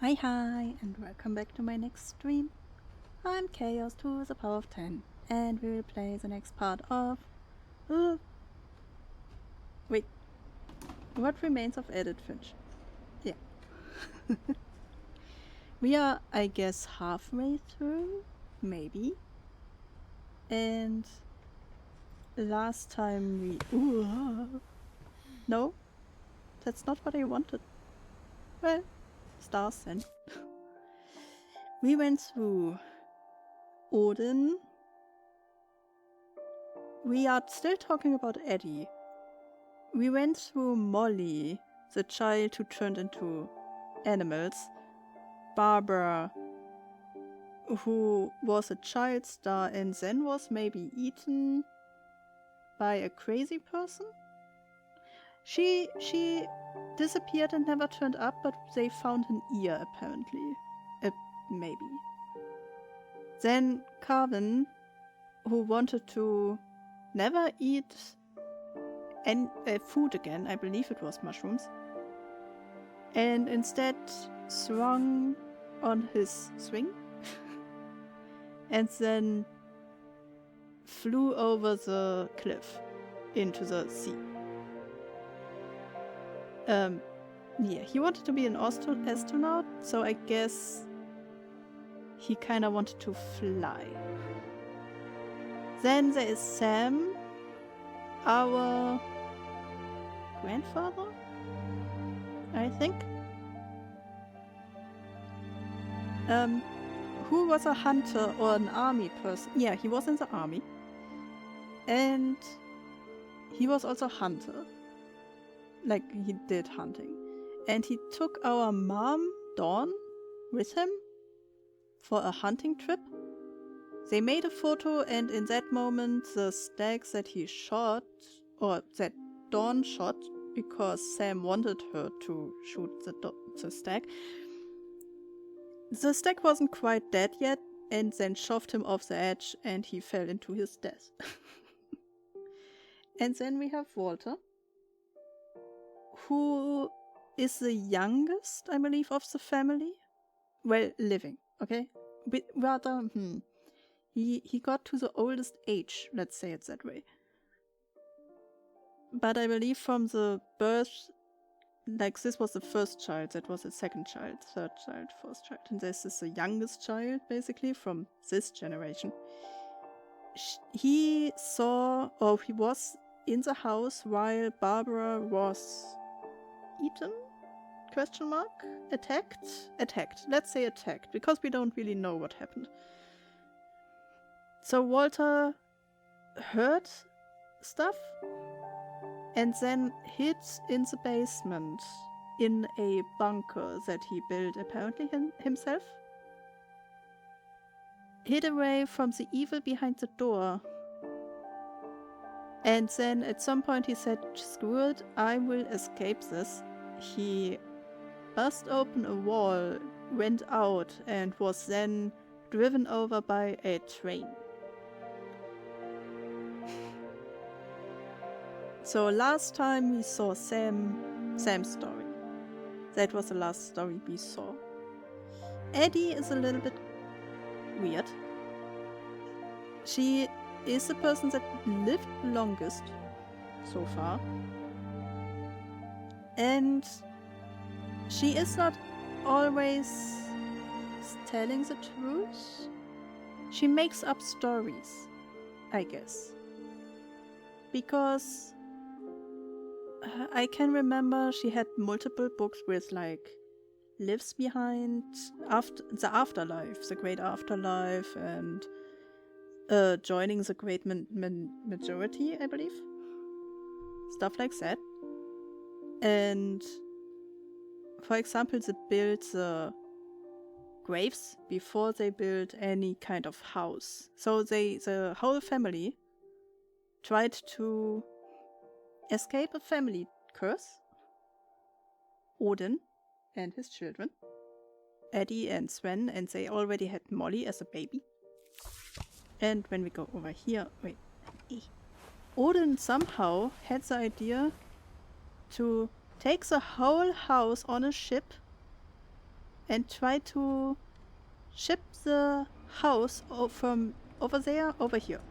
Hi, and welcome back to my next stream. I'm Chaos to the power of 10, and we will play the next part of... wait. What Remains of Edith Finch? Yeah. We are, I guess, halfway through? Maybe. And... last time we... No? That's not what I wanted. Well, stars then. We went through Odin. We are still talking about Eddie. We went through Molly, the child who turned into animals. Barbara, who was a child star and then was maybe eaten by a crazy person. She disappeared and never turned up, but they found an ear apparently. Maybe. Then Carvin, who wanted to never eat food again, I believe it was mushrooms, and instead swung on his swing and then flew over the cliff into the sea. Yeah, he wanted to be an astronaut, so I guess he kind of wanted to fly. Then there is Sam, our grandfather, I think, who was a hunter or an army person. Yeah, he was in the army, and he was also a hunter, like he did hunting, and he took our mom, Dawn, with him for a hunting trip. They made a photo, and in that moment the stags that he shot, or that Dawn shot, because Sam wanted her to shoot the stag. The stag wasn't quite dead yet, and then shoved him off the edge and he fell into his death. And then we have Walter, who is the youngest, I believe, of the family. Well, living, okay? He got to the oldest age, let's say it that way. But I believe from the birth, like this was the first child, that was the second child, third child, fourth child, and this is the youngest child, basically, from this generation. He saw, or he was in the house while Barbara was eaten? Question mark? Attacked? Attacked. Let's say attacked, because we don't really know what happened. So Walter heard stuff and then hid in the basement in a bunker that he built, apparently himself. Hid away from the evil behind the door. And then at some point he said, screw it, I will escape this. He burst open a wall, went out, and was then driven over by a train. So last time we saw Sam's story. That was the last story we saw. Eddie is a little bit weird. She is the person that lived longest so far. And she is not always telling the truth. She makes up stories, I guess. Because I can remember she had multiple books with like lives behind the afterlife, the great afterlife, and joining the great majority, I believe. Stuff like that. And for example, they built the graves before they built any kind of house. So the whole family tried to escape a family curse. Odin and his children, Eddie and Sven, and they already had Molly as a baby. And when we go over here, wait, Odin somehow had the idea to take the whole house on a ship and try to ship the house from over there over here.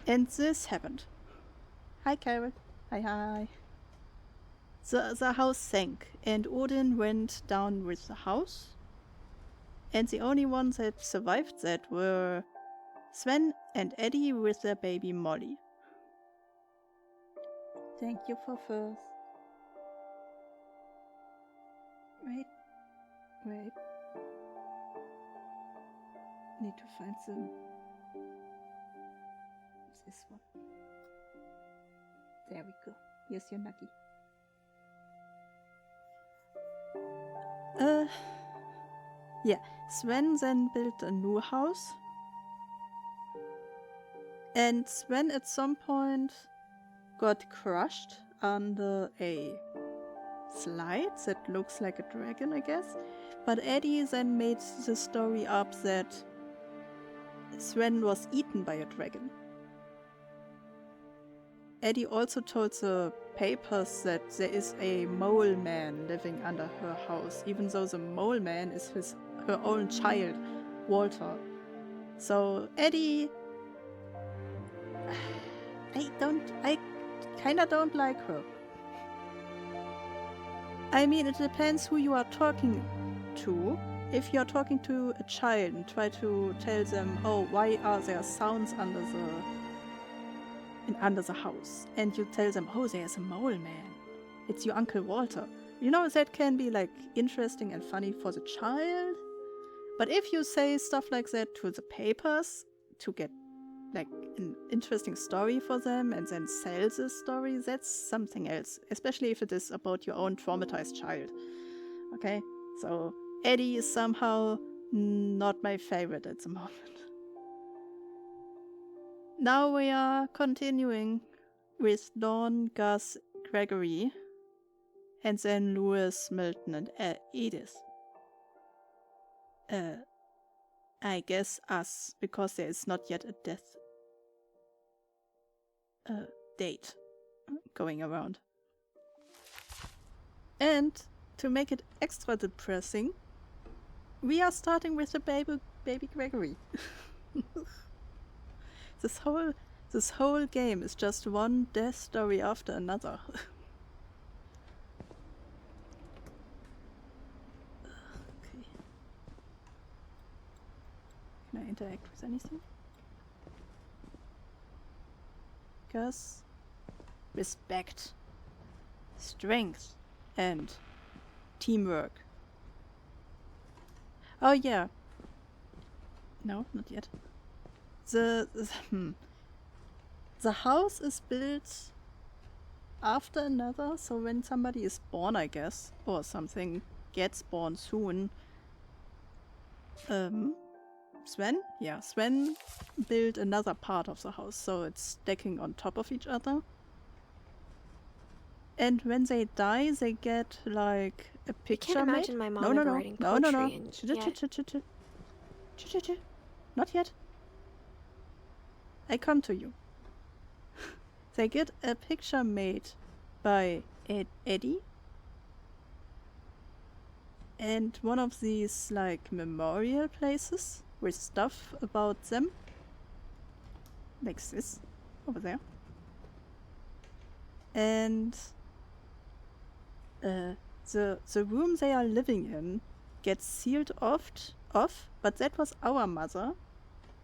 And this happened. Hi, Carol. Hi. The house sank, and Odin went down with the house. And the only ones that survived that were Sven and Eddie with their baby Molly. Thank you for first. Wait. Need to find this one. There we go. Here's your nugget. Yeah. Sven then built a new house. And Sven at some point got crushed under a slide that looks like a dragon, I guess. But Eddie then made the story up that Sven was eaten by a dragon. Eddie also told the papers that there is a mole man living under her house, even though the mole man is her own child, Walter. So Eddie, I kinda don't like her. I mean, it depends who you are talking to. If you're talking to a child and try to tell them, oh, why are there sounds under the house? And you tell them, oh, there's a mole man. It's your Uncle Walter. You know, that can be like interesting and funny for the child. But if you say stuff like that to the papers to get like an interesting story for them and then sell this story, that's something else. Especially if it is about your own traumatized child. Okay? So Eddie is somehow not my favorite at the moment. Now we are continuing with Dawn, Gus, Gregory, and then Lewis, Milton, and Edith. I guess us, because there is not yet a death date going around. And to make it extra depressing, we are starting with the baby Gregory. This whole game is just one death story after another. Okay. Can I interact with anything? Because respect, strength, and teamwork. Oh yeah. No, not yet. The house is built after another, so when somebody is born, I guess, or something gets born soon. Sven? Yeah, Sven built another part of the house, so it's stacking on top of each other. And when they die, they get like a picture I can't made. imagine my mom ever writing poetry and yet. Not yet. I come to you. They get a picture made by Eddie. And one of these like memorial places with stuff about them. Like this. Over there. And the room they are living in gets sealed off, but that was our mother.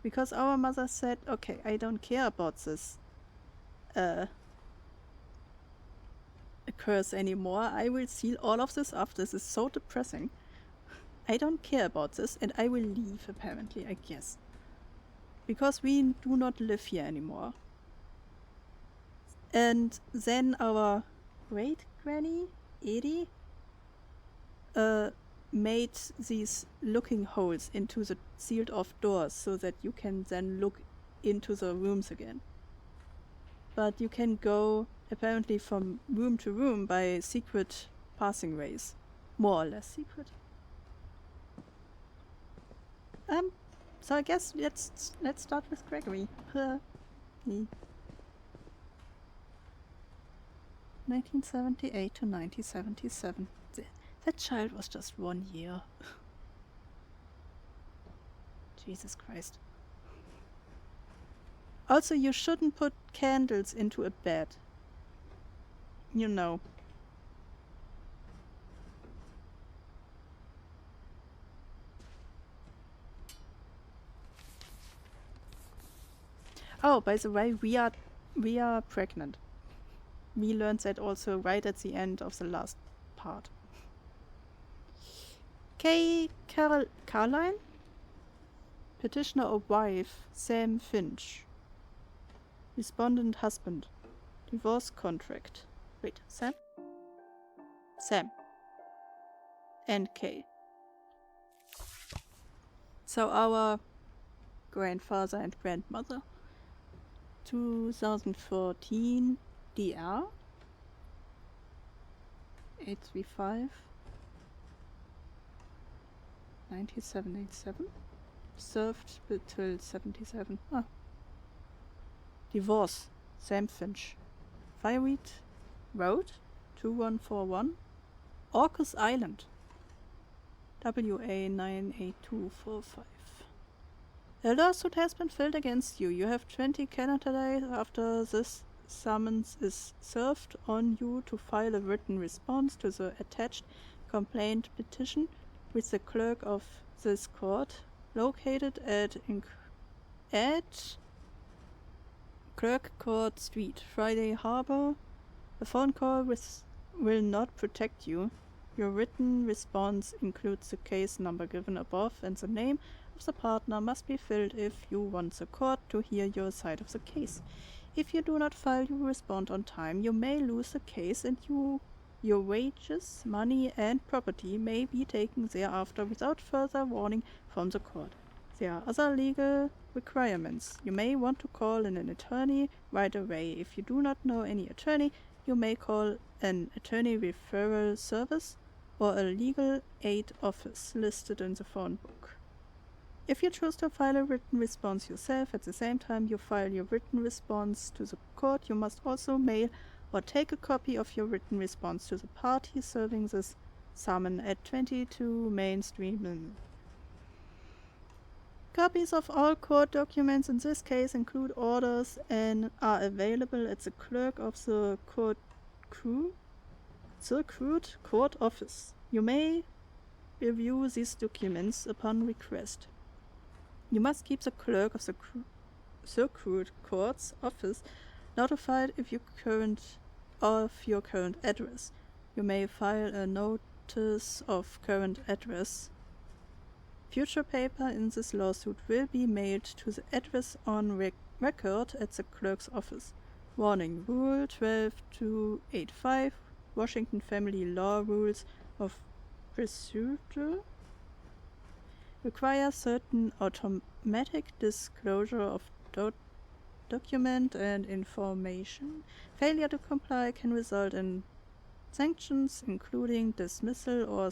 Because our mother said, okay, I don't care about this curse anymore. I will seal all of this off. This is so depressing. I don't care about this, and I will leave, apparently, I guess. Because we do not live here anymore. And then our great-granny, Edie, made these looking holes into the sealed off doors so that you can then look into the rooms again. But you can go apparently from room to room by secret passing ways. More or less secret. So I guess let's start with Gregory. 1978 to 1977. That child was just 1 year. Jesus Christ. Also, you shouldn't put candles into a bed. You know. Oh, by the way, we are pregnant. We learned that also right at the end of the last part. Caroline? Petitioner or wife, Sam Finch. Respondent husband. Divorce contract. Wait, Sam? Sam. And K. So our grandfather and grandmother. 2014 DR 835 9787 served till 77. Ah. Divorce Sam Finch. Fireweed Road 2141 Orcas Island WA 98245. A lawsuit has been filed against you. You have 20 calendar days after this summons is served on you to file a written response to the attached complaint petition with the clerk of this court, located at Clerk Court Street, Friday Harbor. A phone call will not protect you. Your written response includes the case number given above, and the name of the partner must be filled if you want the court to hear your side of the case. If you do not file your response on time, you may lose the case, and your wages, money, and property may be taken thereafter without further warning from the court. There are other legal requirements. You may want to call in an attorney right away. If you do not know any attorney, you may call an attorney referral service or a legal aid office listed in the phone book. If you choose to file a written response yourself, at the same time you file your written response to the court, you must also mail or take a copy of your written response to the party serving this summon at 22 Main Street. Copies of all court documents in this case include orders and are available at the clerk of the circuit court office. You may review these documents upon request. You must keep the clerk of the circuit court's office notified of your current address. You may file a notice of current address. Future paper in this lawsuit will be mailed to the address on record at the clerk's office. Warning: Rule 12285 Washington Family Law Rules of Procedure require certain automatic disclosure of document and information. Failure to comply can result in sanctions, including dismissal or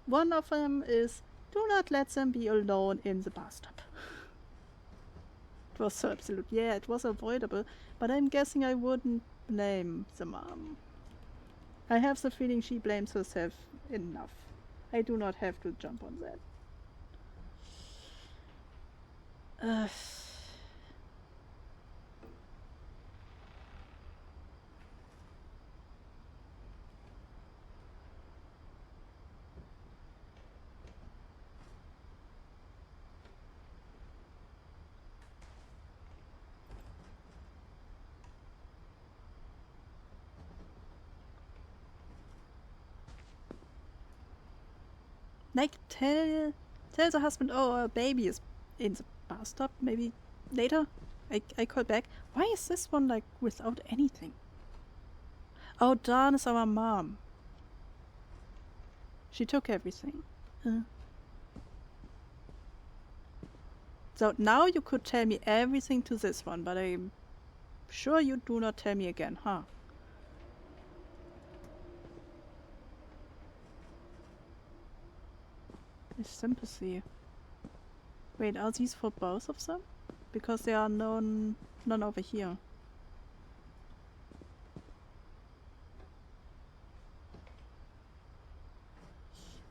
One of them is, do not let them be alone in the bathtub. It was so absolute. Yeah, it was avoidable, but I'm guessing I wouldn't blame the mom. I have the feeling she blames herself enough. I do not have to jump on that. Like, tell the husband, oh, our baby is in the bathtub. Maybe later I call back. Why is this one, like, without anything? Oh, Dawn is our mom. She took everything. So now you could tell me everything to this one, but I'm sure you do not tell me again, huh? It's sympathy. Wait, are these for both of them? Because there are none over here.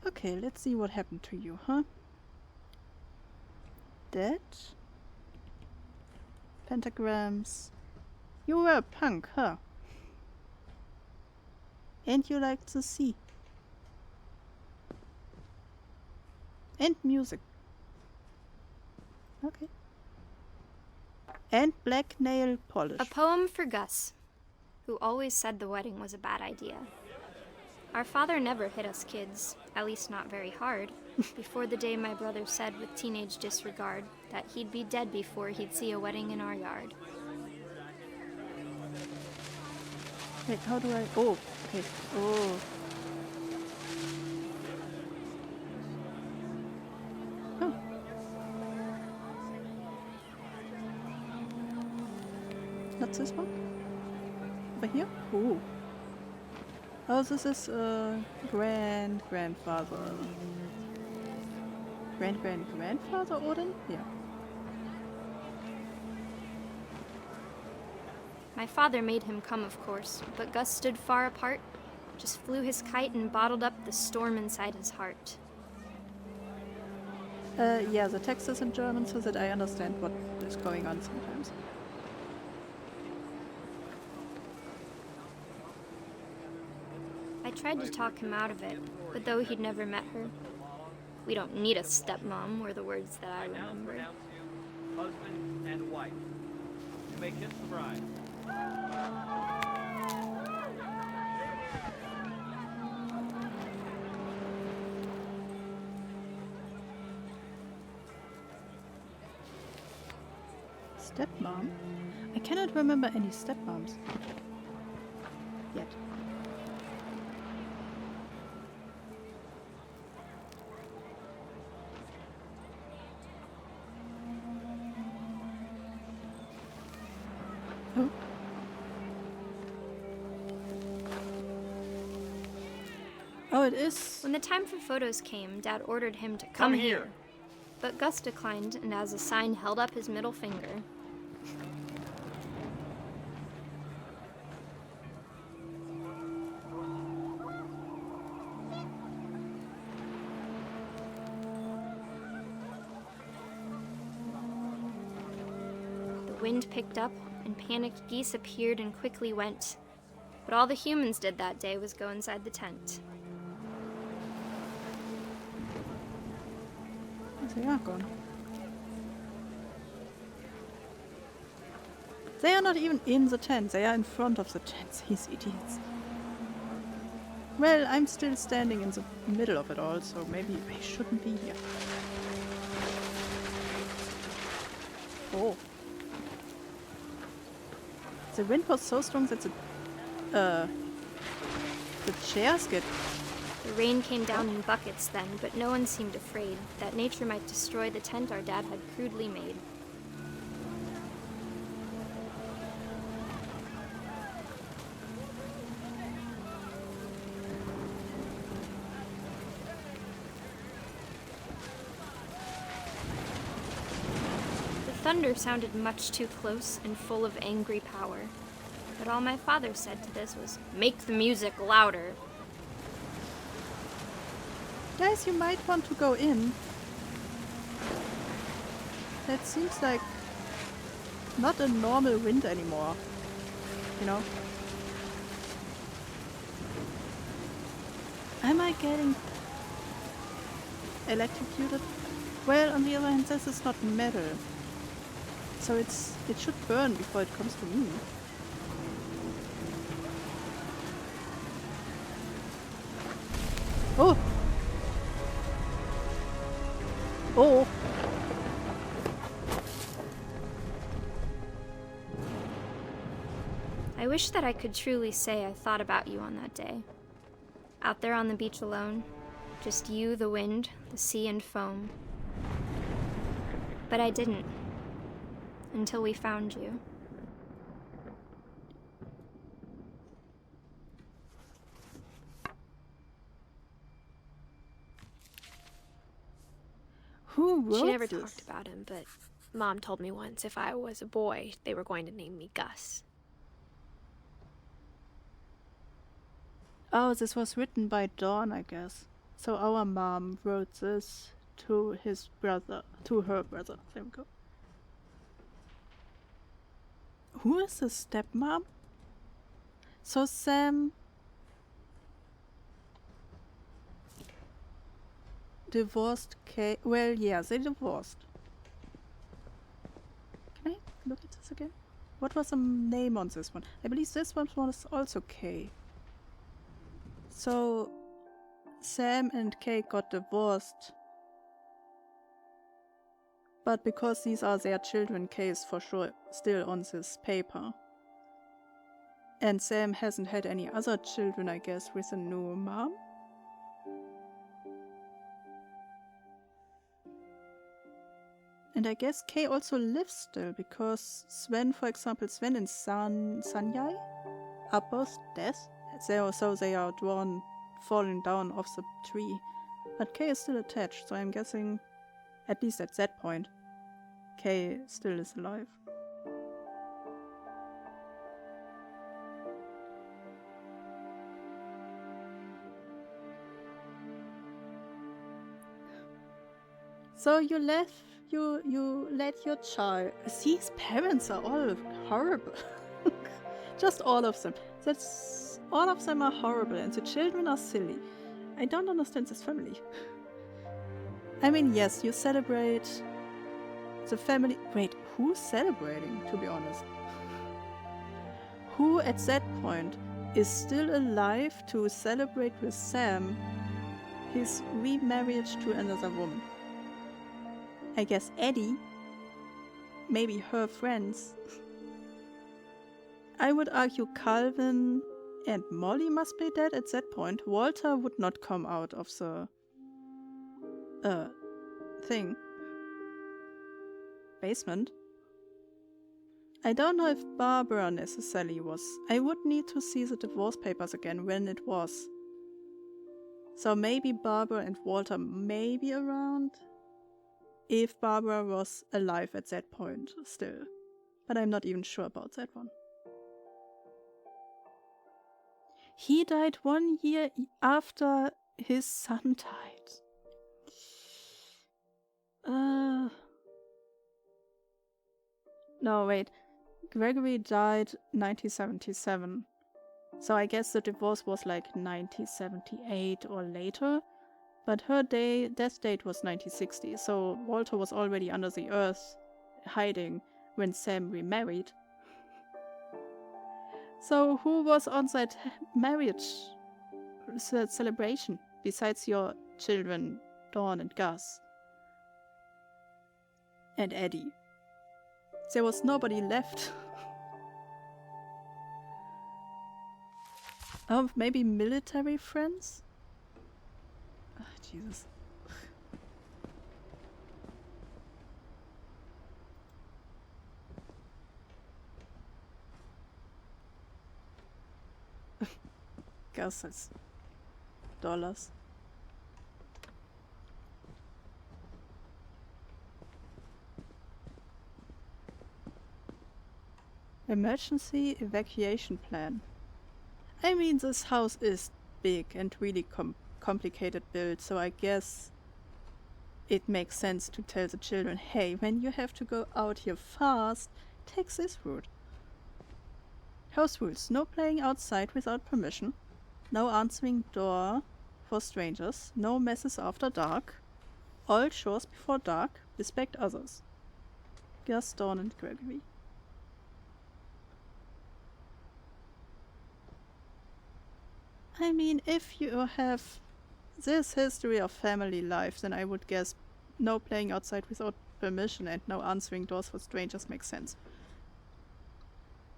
Okay, let's see what happened to you, huh? Dead? Pentagrams. You were a punk, huh? And you liked the sea. And music. Okay. And black nail polish. A poem for Gus, who always said the wedding was a bad idea. Our father never hit us kids, at least not very hard, before the day my brother said with teenage disregard that he'd be dead before he'd see a wedding in our yard. Wait, how do I... Oh, okay. Oh. Oh. Not this one? Over here? Ooh. Oh, this is grandfather. Grandfather Odin? Yeah. My father made him come, of course, but Gus stood far apart, just flew his kite and bottled up the storm inside his heart. Yeah, the text is in German so that I understand what is going on sometimes. I tried to talk him out of it, but though he'd never met her, "We don't need a stepmom," were the words that I remembered. Husband and wife. You may kiss the bride. Stepmom? I cannot remember any stepmoms. Yet. Oh. Oh, it is. When the time for photos came, Dad ordered him to come here. But Gus declined, and as a sign held up his middle finger. The wind picked up, and panicked geese appeared and quickly went. But all the humans did that day was go inside the tent. They are gone. They are not even in the tent, they are in front of the tent, these idiots. Well, I'm still standing in the middle of it all, so maybe I shouldn't be here. Oh. The wind was so strong that the chairs get... The rain came down in buckets then, but no one seemed afraid that nature might destroy the tent our dad had crudely made. thunder sounded much too close and full of angry power. But all my father said to this was, "Make the music louder." Guys, you might want to go in. That seems like not a normal wind anymore. You know? Am I getting electrocuted? Well, on the other hand, this is not metal. So it should burn before it comes to me. Oh! Oh! I wish that I could truly say I thought about you on that day. Out there on the beach alone, just you, the wind, the sea, and foam. But I didn't. Until we found you. Who wrote She never this? talked about him, but Mom told me once if I was a boy, they were going to name me Gus. Oh, this was written by Dawn, I guess. So our mom wrote this to his brother, to her brother. There we go. Who is the stepmom? So Sam divorced Kay. Well, yeah, they divorced. Can I look at this again? What was the name on this one? I believe this one was also Kay. So Sam and Kay got divorced. But because these are their children, Kay is for sure still on this paper. And Sam hasn't had any other children, I guess, with a new mom. And I guess Kay also lives still, because Sven, for example, Sven and Sanyai are both dead. So they are falling down off the tree. But Kay is still attached, so I'm guessing, at least at that point, Kay still is alive. So you let your child. These parents are all horrible. Just all of them. All of them are horrible, and the children are silly. I don't understand this family. I mean, yes, you celebrate the family. Wait, who's celebrating, to be honest? Who at that point is still alive to celebrate with Sam his remarriage to another woman? I guess Eddie, maybe her friends. I would argue Calvin and Molly must be dead at that point. Walter would not come out of the basement. I don't know if Barbara necessarily was. I would need to see the divorce papers again when it was. So maybe Barbara and Walter may be around. If Barbara was alive at that point still. But I'm not even sure about that one. He died 1 year after his son died. No, wait. Gregory died 1977. So I guess the divorce was like 1978 or later. But her death date was 1960, so Walter was already under the earth, hiding, when Sam remarried. So who was on that marriage celebration, besides your children, Dawn and Gus? And Eddie. There was nobody left. Oh, maybe military friends? Oh, Jesus. Gus has dollars. Emergency evacuation plan. I mean, this house is big and really complicated build, so I guess it makes sense to tell the children, hey, when you have to go out here fast, take this route. House rules. No playing outside without permission. No answering door for strangers. No messes after dark. All chores before dark. Respect others. Gus, Dawn, and Gregory. I mean, if you have this history of family life, then I would guess no playing outside without permission and no answering doors for strangers makes sense.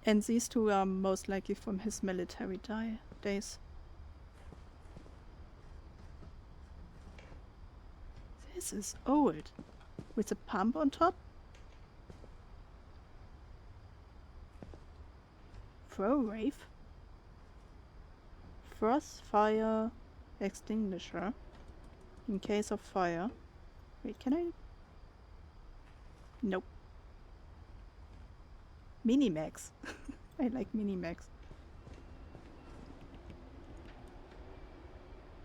And these two are most likely from his military days. This is old. With a pump on top? Throw wave? Frost fire extinguisher. In case of fire. Wait, can I? Nope. Minimax. I like Minimax.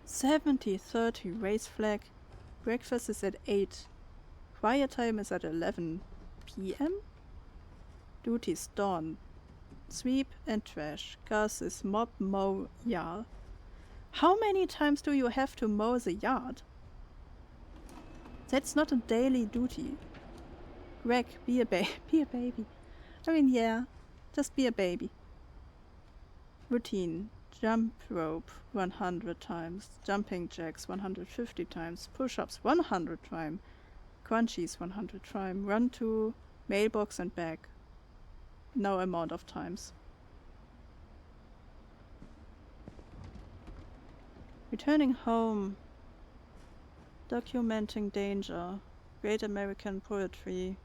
70:30 race flag. Breakfast is at 8. Quiet time is at 11 p.m. Duties dawn. Sweep and trash. Gus is mop, mow, yard. How many times do you have to mow the yard? That's not a daily duty. Greg, be a baby. I mean, yeah, just be a baby. Routine. Jump rope 100 times. Jumping jacks 150 times. Push-ups 100 times. Crunchies 100 times. Run to mailbox and back. No amount of times. Returning home. Documenting danger. Great American poetry.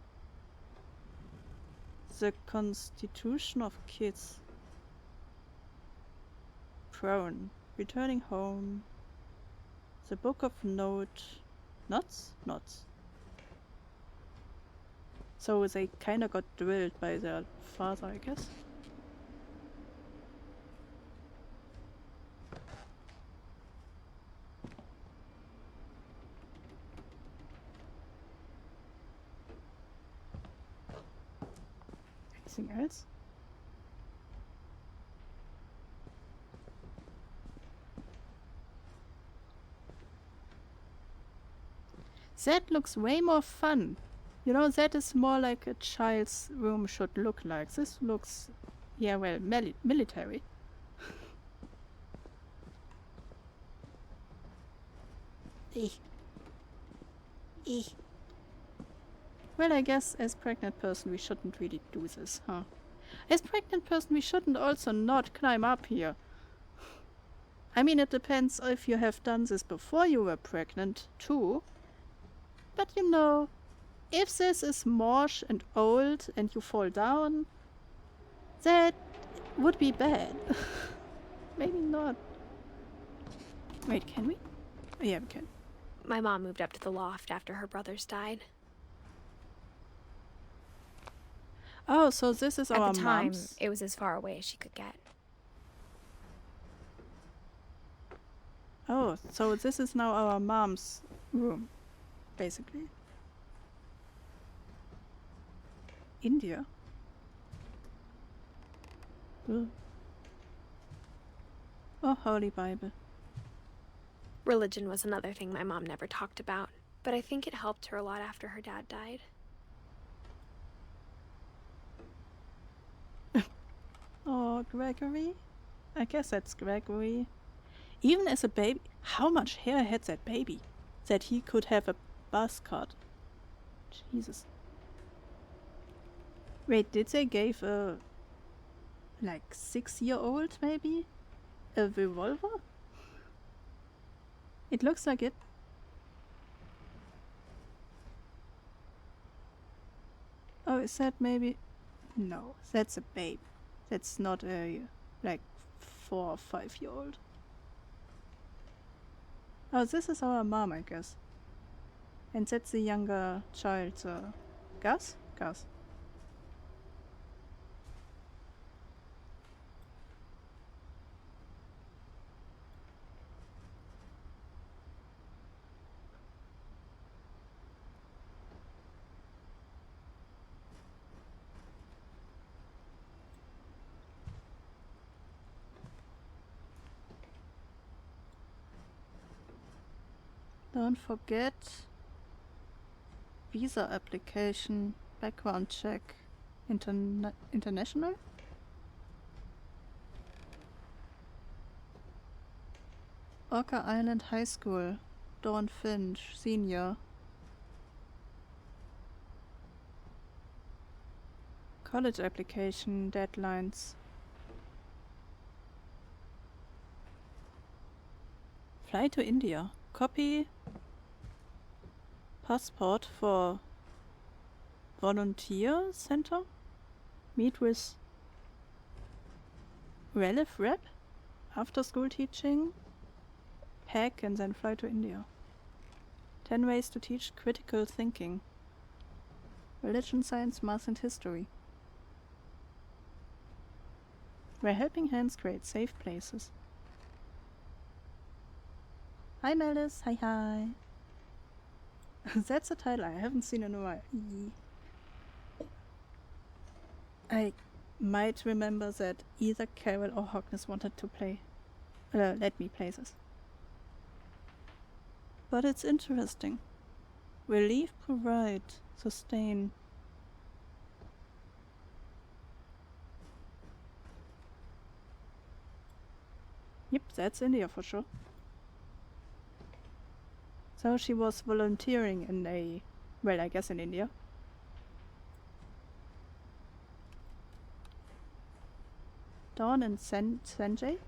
The Constitution of Kids. Prone. Returning home. The Book of Notes. So they kinda got drilled by their father, I guess. Anything else? That looks way more fun. You know, that is more like a child's room should look like. This looks, yeah, well, military. Well, I guess as pregnant person we shouldn't really do this, huh? As pregnant person we shouldn't also not climb up here. I mean, it depends if you have done this before you were pregnant, too. But you know, if this is morsh and old and you fall down, that would be bad. Maybe not. Wait, can we? Oh, yeah, we can. My mom moved up to the loft after her brothers died. Oh, so this is our At the time, mom's. it was as far away as she could get. Oh, so this is now our mom's room, basically. India. Ugh. Oh, Holy Bible. Religion was another thing my mom never talked about, but I think it helped her a lot after her dad died. Oh, Gregory? I guess that's Gregory. Even as a baby, how much hair had that baby? That he could have a buzz cut. Jesus. Wait, did they give a, like, 6-year-old maybe? A revolver? It looks like it. Oh, is that maybe? No, that's a babe. That's not a, like, 4 or 5-year-old. Oh, this is our mom, I guess. And that's the younger child, Gus? Gus. Don't forget visa application, background check, international? Orca Island High School, Dawn Finch, senior. College application, deadlines. Fly to India. Copy passport for volunteer center. Meet with relative rep. After school teaching. Pack and then fly to India. 10 ways to teach critical thinking. Religion, science, math and history. Where helping hands create safe places. Hi Melis, hi. That's a title I haven't seen in a while. I might remember that either Carol or Hogness wanted to let me play this. But it's interesting. Relieve, provide, sustain. Yep, that's India for sure. So she was volunteering in I guess in India. Dawn and Sanjay?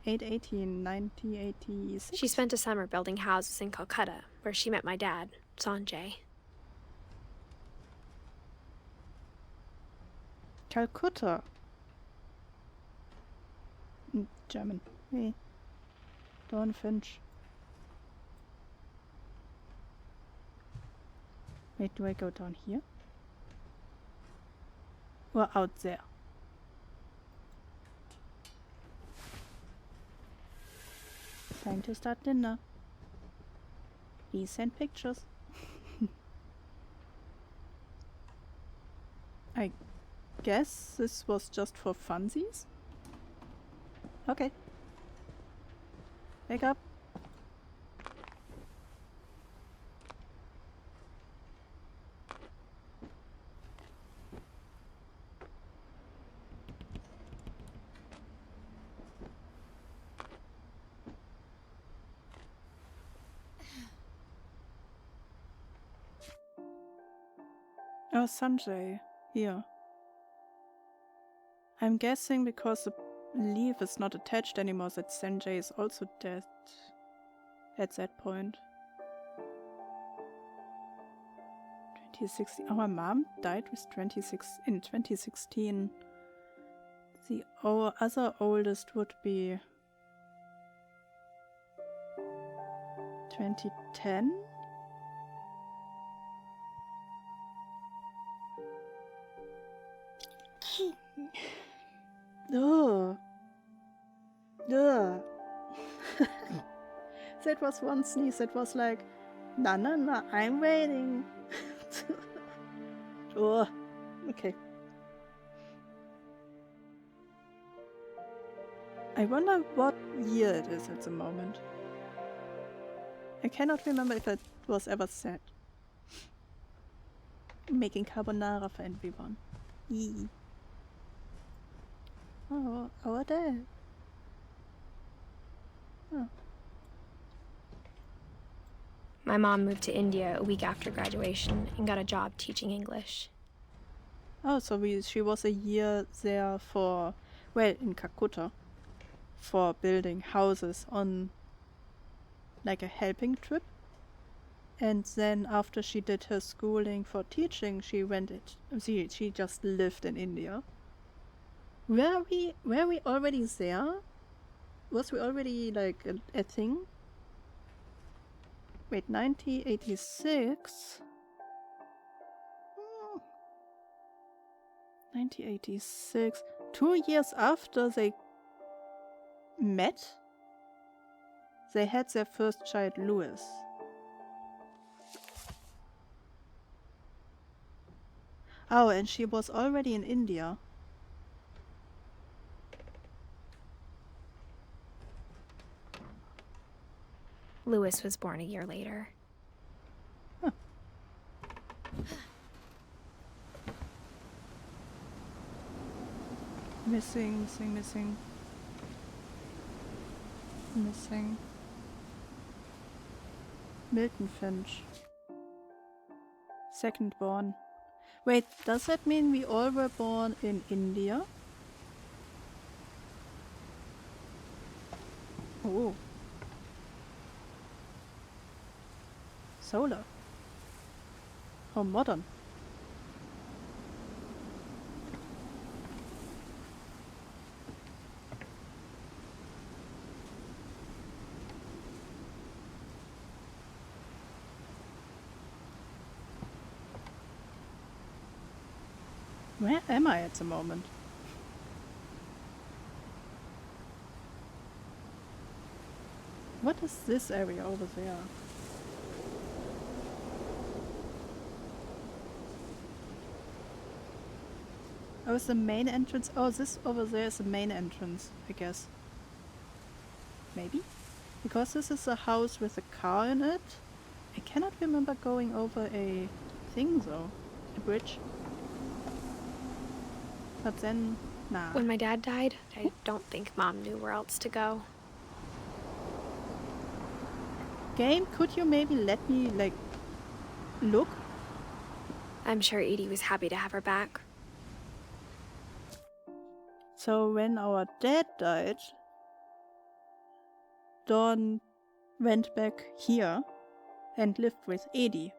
1986. She spent a summer building houses in Calcutta, where she met my dad, Sanjay. Calcutta. German. Hey. Dawn Finch. Wait, do I go down here? Or out there? Time to start dinner. Please send pictures. I guess this was just for funsies? Okay. Wake up. Oh, Sanjay. Here. I'm guessing because the leaf is not attached anymore that Sanjay is also dead at that point. 2016. Our mom died in 2016. The other oldest would be 2010? Oh. Ugh. That was one sneeze that was like, no, I'm waiting. Oh, okay. I wonder what year it is at the moment. I cannot remember if it was ever said. Making carbonara for everyone. Yee. Oh, our dad. Oh. My mom moved to India a week after graduation and got a job teaching English. Oh, so she was a year there in Calcutta, for building houses on like a helping trip. And then after she did her schooling for teaching, she just lived in India. Were we already there? Was we already like a thing? Wait, 1986? 1986. 2 years after they met, they had their first child, Louis. Oh, and she was already in India. Louis was born a year later. Huh. Missing. Milton Finch. Second born. Wait, does that mean we all were born in India? Oh. Solar. How modern. Where am I at the moment? What is this area over there? Oh, it's the main entrance. Oh, this over there is the main entrance, I guess. Maybe? Because this is a house with a car in it. I cannot remember going over a thing though. A bridge. But then, nah. When my dad died, I don't think Mom knew where else to go. Game, could you maybe let me, like, look? I'm sure Edie was happy to have her back. So when our dad died, Dawn went back here and lived with Edie.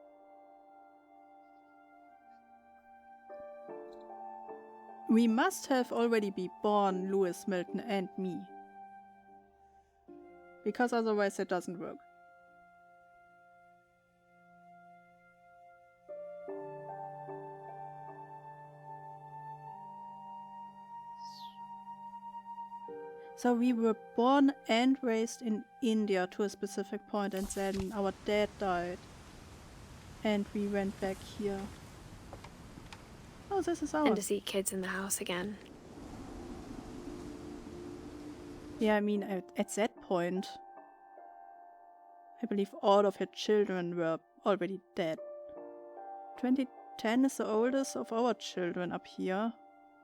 We must have already been born, Louis, Milton, and me. Because otherwise it doesn't work. So we were born and raised in India to a specific point, and then our dad died. And we went back here. Oh, this is ours. And to see kids in the house again. Yeah, I mean, at that point, I believe all of her children were already dead. 2010 is the oldest of our children up here.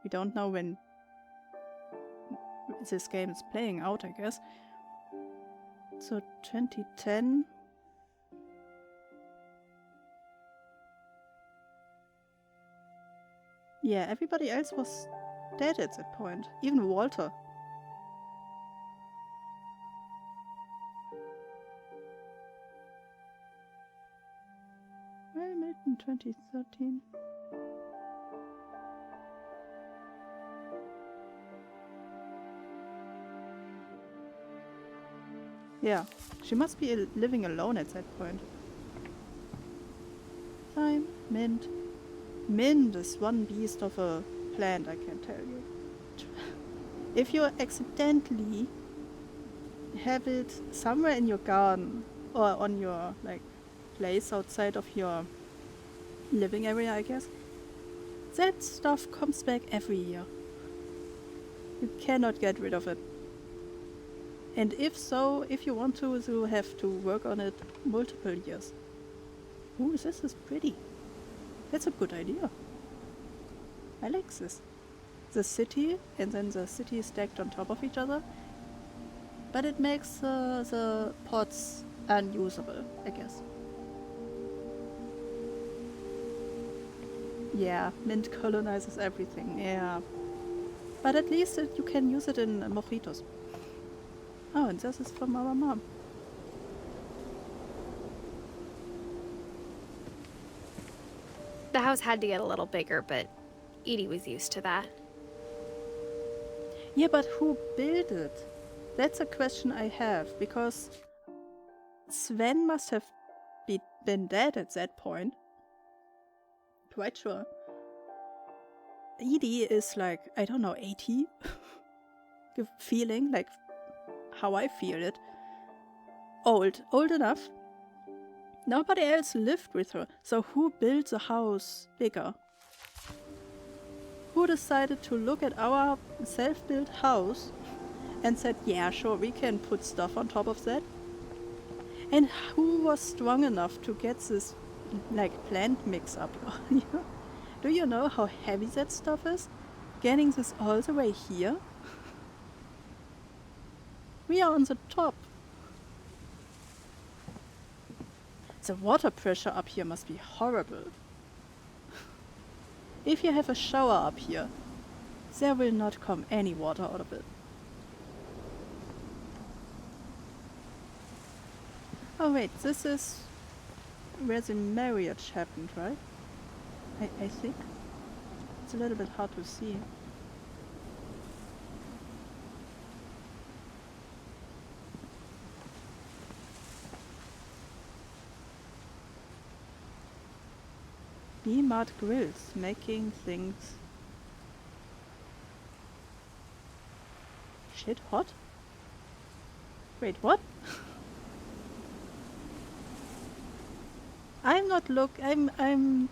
We don't know when this game is playing out, I guess. So 2010. Yeah, everybody else was dead at that point. Even Walter. Well, Milton 2013. Yeah, she must be living alone at that point. Thyme, mint. Mint is one beast of a plant, I can tell you. If you accidentally have it somewhere in your garden or on your place outside of your living area, I guess, that stuff comes back every year. You cannot get rid of it. And if so, if you want to, you have to work on it multiple years. Ooh, this is pretty. That's a good idea. I like this. The city, and then the city stacked on top of each other. But it makes the pots unusable, I guess. Yeah, mint colonizes everything, yeah. But at least you can use it in mojitos. Oh, and this is from our mom. The house had to get a little bigger, but Edie was used to that. Yeah, but who built it? That's a question I have, because Sven must have been dead at that point. Quite sure. Edie is like, I don't know, 80? Feeling like how I feel it. Old enough. Nobody else lived with her, so who built the house bigger? Who decided to look at our self-built house and said, yeah, sure, we can put stuff on top of that? And who was strong enough to get this, like, plant mix up? Do you know how heavy that stuff is? Getting this all the way here? We are on the top. The water pressure up here must be horrible. If you have a shower up here, there will not come any water out of it. Oh wait, this is where the marriage happened, right? I think. It's a little bit hard to see. B-Mart grills, making things shit hot? Wait, what? I'm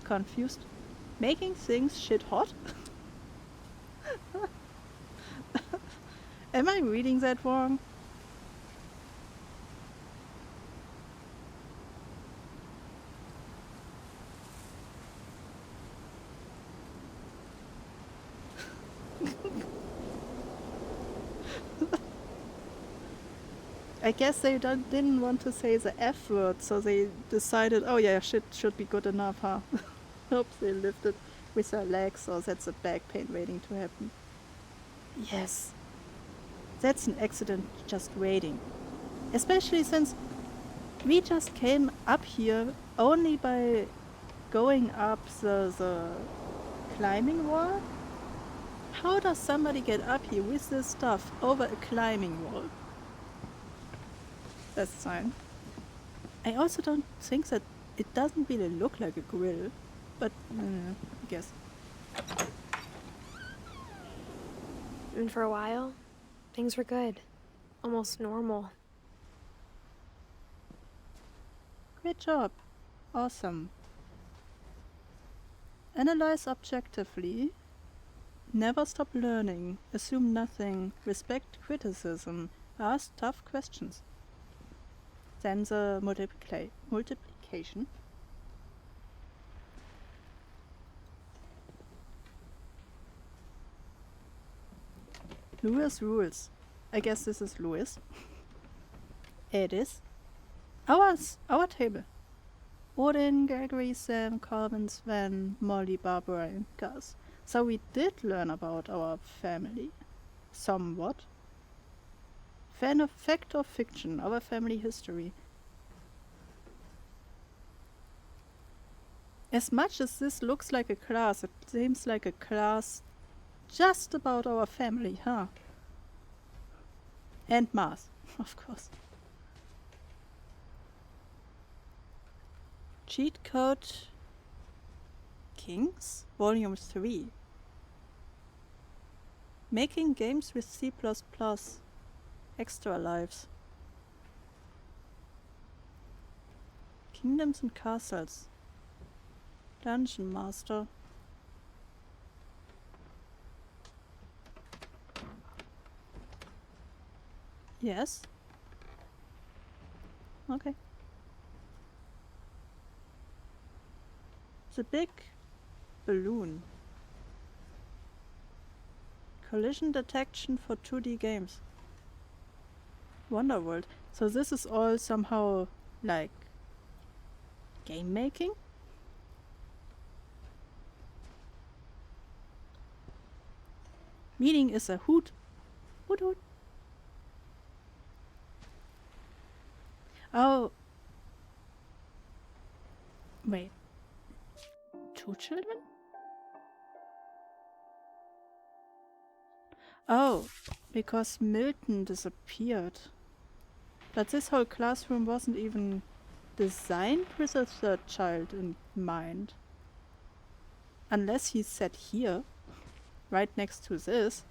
confused. Making things shit hot? Am I reading that wrong? I guess they didn't want to say the F word, so they decided, oh yeah, shit should be good enough, huh? Oops, they lifted with their legs, so that's a back pain waiting to happen. Yes, that's an accident just waiting. Especially since we just came up here only by going up the climbing wall. How does somebody get up here with this stuff over a climbing wall? That's a sign. I also don't think that it doesn't really look like a grill, but I guess. And for a while, things were good. Almost normal. Great job. Awesome. Analyze objectively. Never stop learning. Assume nothing. Respect criticism. Ask tough questions. Then the multiplication. Lewis rules. I guess this is Lewis. Edith. Our table. Odin, Gregory, Sam, Calvin, Sven, Molly, Barbara, and Gus. So we did learn about our family. Somewhat. Fact or fiction, our family history. As much as this looks like a class, it seems like a class just about our family, huh? And math, of course. Cheat Code Kings, Volume 3. Making games with C++. Extra lives. Kingdoms and castles. Dungeon Master. Yes. Okay. The big balloon. Collision detection for 2D games. Wonderworld. So this is all somehow like game making? Meaning is a hoot. Hoot hoot. Oh. Wait. 2 children? Oh, because Milton disappeared. But this whole classroom wasn't even designed with a third child in mind. Unless he's set here, right next to this.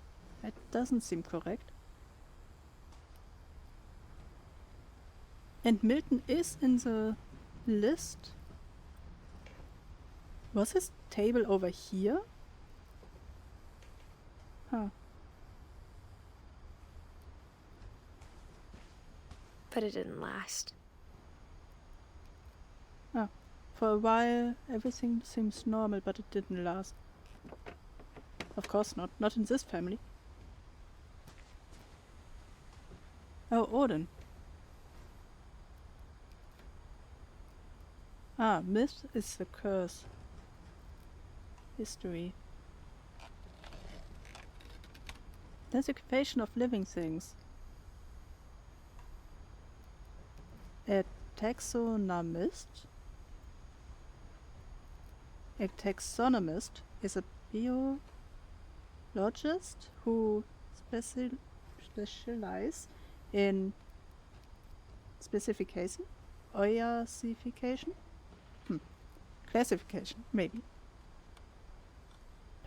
That doesn't seem correct. And Milton is in the list. Was his table over here? Huh. but it didn't last. Ah, for a while everything seems normal, but it didn't last. Of course not. Not in this family. Oh, Odin. Ah, myth is the curse. History. Desecration of living things. A taxonomist. A taxonomist is a biologist who specialize in specification, oisification, classification, maybe.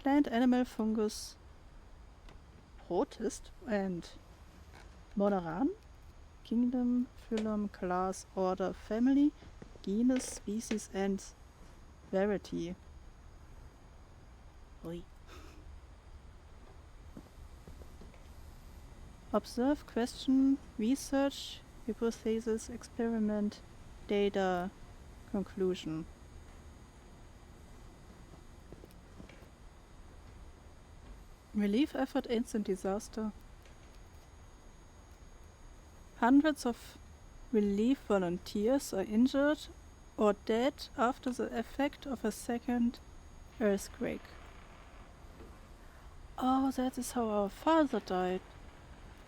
Plant, animal, fungus, protist, and monoran, kingdom, phylum, class, order, family, genus, species, and variety. Oi. Observe, question, research, hypothesis, experiment, data, conclusion. Relief effort, instant disaster. Hundreds of relief volunteers are injured or dead after the effect of a second earthquake. Oh, that is how our father died.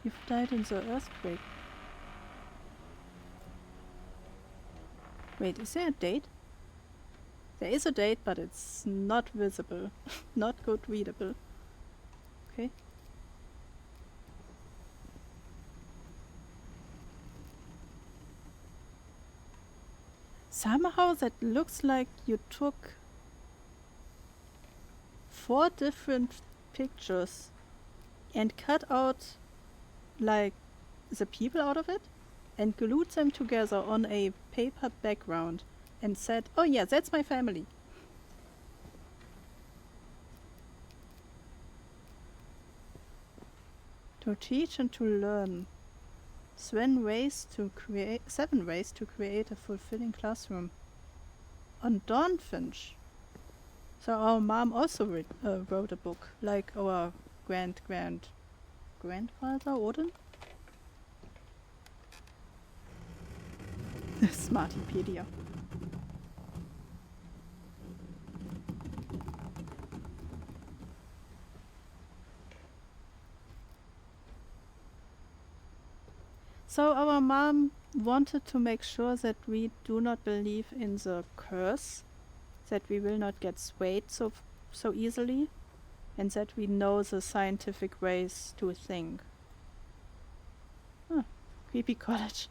He died in the earthquake. Wait, is there a date? There is a date, but it's not visible. Not good readable. Okay. Somehow that looks like you took 4 different pictures and cut out like the people out of it and glued them together on a paper background and said, oh yeah, that's my family. To teach and to learn. 7 ways to create a fulfilling classroom. On Dawn Finch. So our mom also wrote a book, like our grandfather Odin. Smartipedia. So our mom wanted to make sure that we do not believe in the curse, that we will not get swayed so easily, and that we know the scientific ways to think. Huh. Creepy college.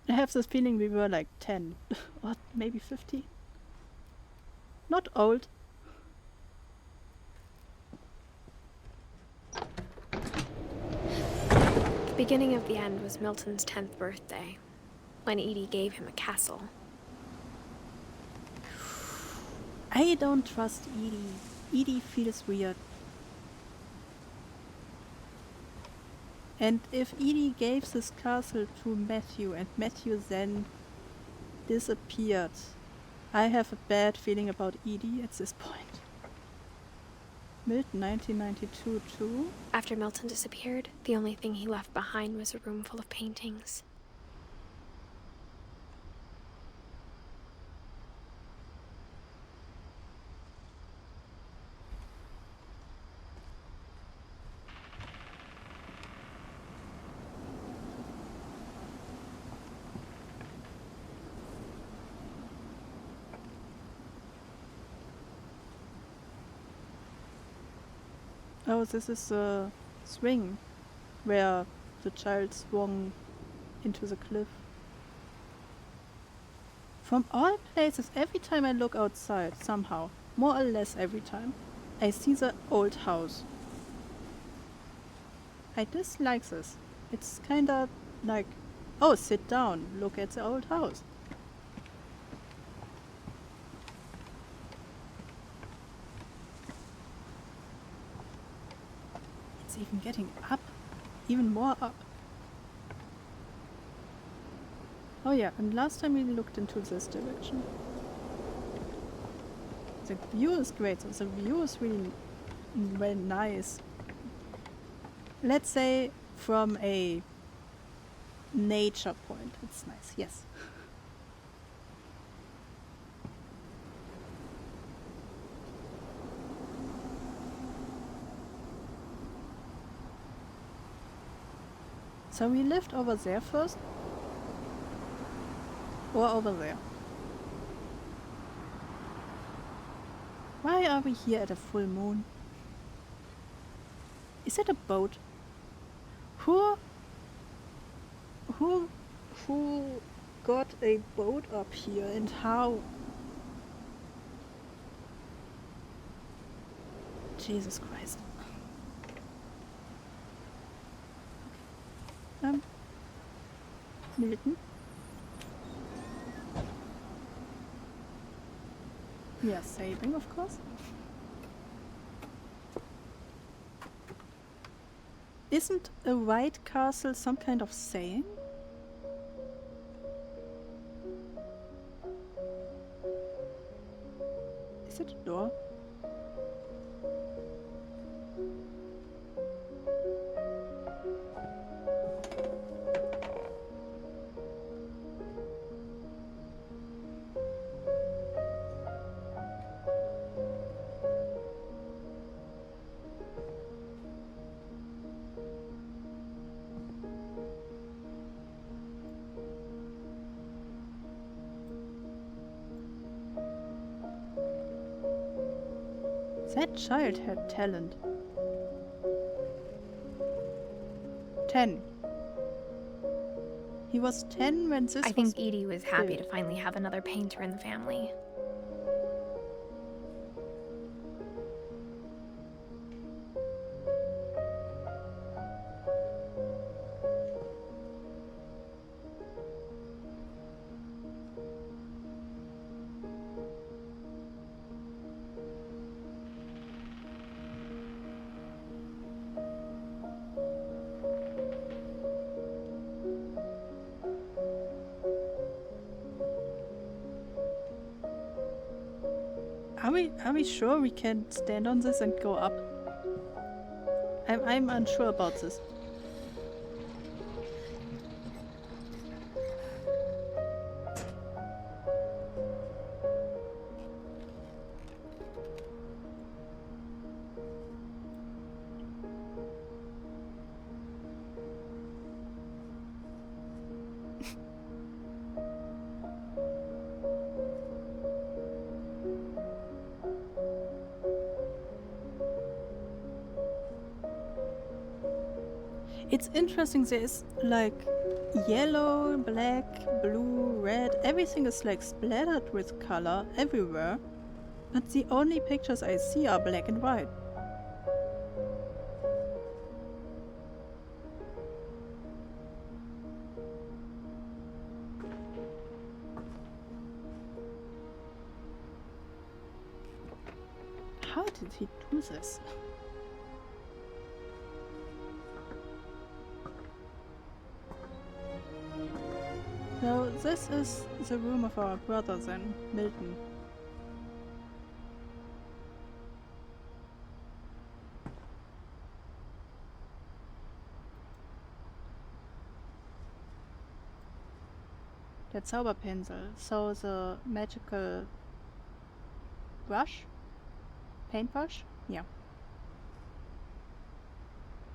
I have this feeling we were like 10 or maybe 15. Not old. The beginning of the end was Milton's 10th birthday, when Edie gave him a castle. I don't trust Edie. Edie feels weird. And if Edie gave this castle to Matthew and Matthew then disappeared, I have a bad feeling about Edie at this point. Milton, 1992 too. After Milton disappeared, the only thing he left behind was a room full of paintings. Oh, this is the swing where the child swung into the cliff. From all places, every time I look outside, somehow, more or less every time, I see the old house. I dislike this. It's kinda like, oh, sit down, look at the old house. It's even getting up, even more up. Oh yeah, and last time we looked into this direction. The view is great. So the view is really very nice. Let's say from a nature point, it's nice. Yes. So we lived over there first? Or over there? Why are we here at a full moon? Is it a boat? Who got a boat up here and how? Jesus Christ. Milton? We are sailing, of course. Isn't a white castle some kind of saying? Is it a door? That child had talent. 10. He was 10 when this I was think Edie was happy built. to finally have another painter in the family. Are we sure we can stand on this and go up? I'm unsure about this. It's interesting, there is like yellow, black, blue, red, everything is like splattered with color everywhere, but the only pictures I see are black and white. How did he do this? So this is the room of our brother then, Milton. Der Zauberpinsel, so the magical brush? Paintbrush? Yeah.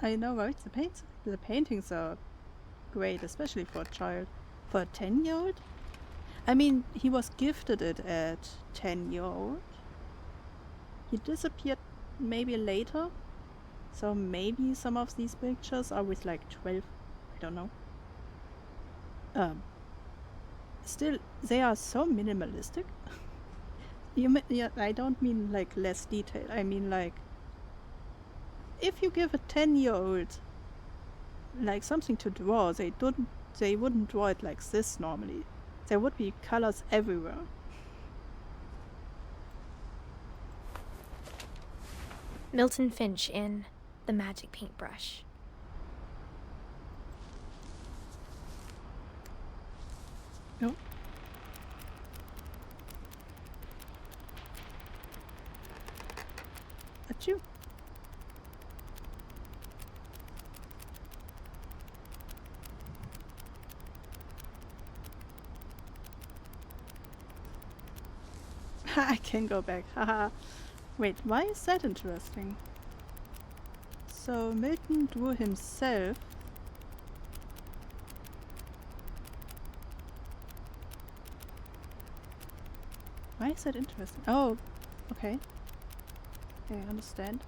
I know, right? The paintings are great, especially for a child. For a 10-year-old? I mean, he was gifted it at 10-year-old. He disappeared maybe later. So maybe some of these pictures are with like 12. I don't know. Still, they are so minimalistic. Yeah, I don't mean like less detail. I mean like, if you give a 10-year-old like something to draw, they wouldn't draw it like this normally. There would be colors everywhere. Milton Finch in The Magic Paintbrush. Oh. Achoo. I can go back. Haha. Wait, why is that interesting? So Milton drew himself. Why is that interesting? Oh, okay. Okay, I understand.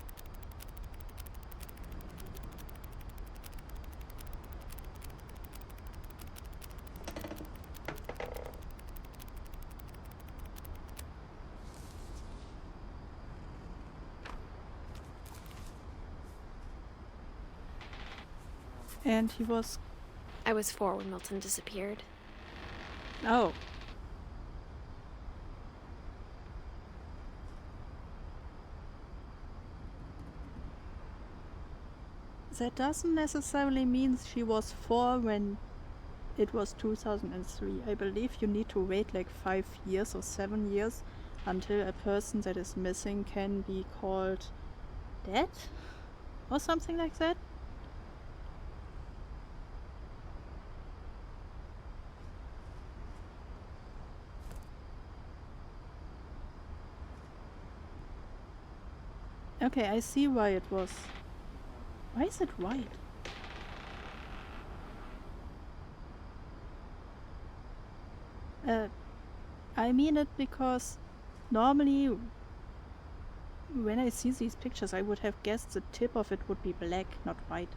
And he was... I was 4 when Milton disappeared. Oh. That doesn't necessarily mean she was 4 when it was 2003. I believe you need to wait like 5 years or 7 years until a person that is missing can be called dead? Or something like that? Okay, I see why it was. Why is it white? I mean it because normally when I see these pictures I would have guessed the tip of it would be black, not white.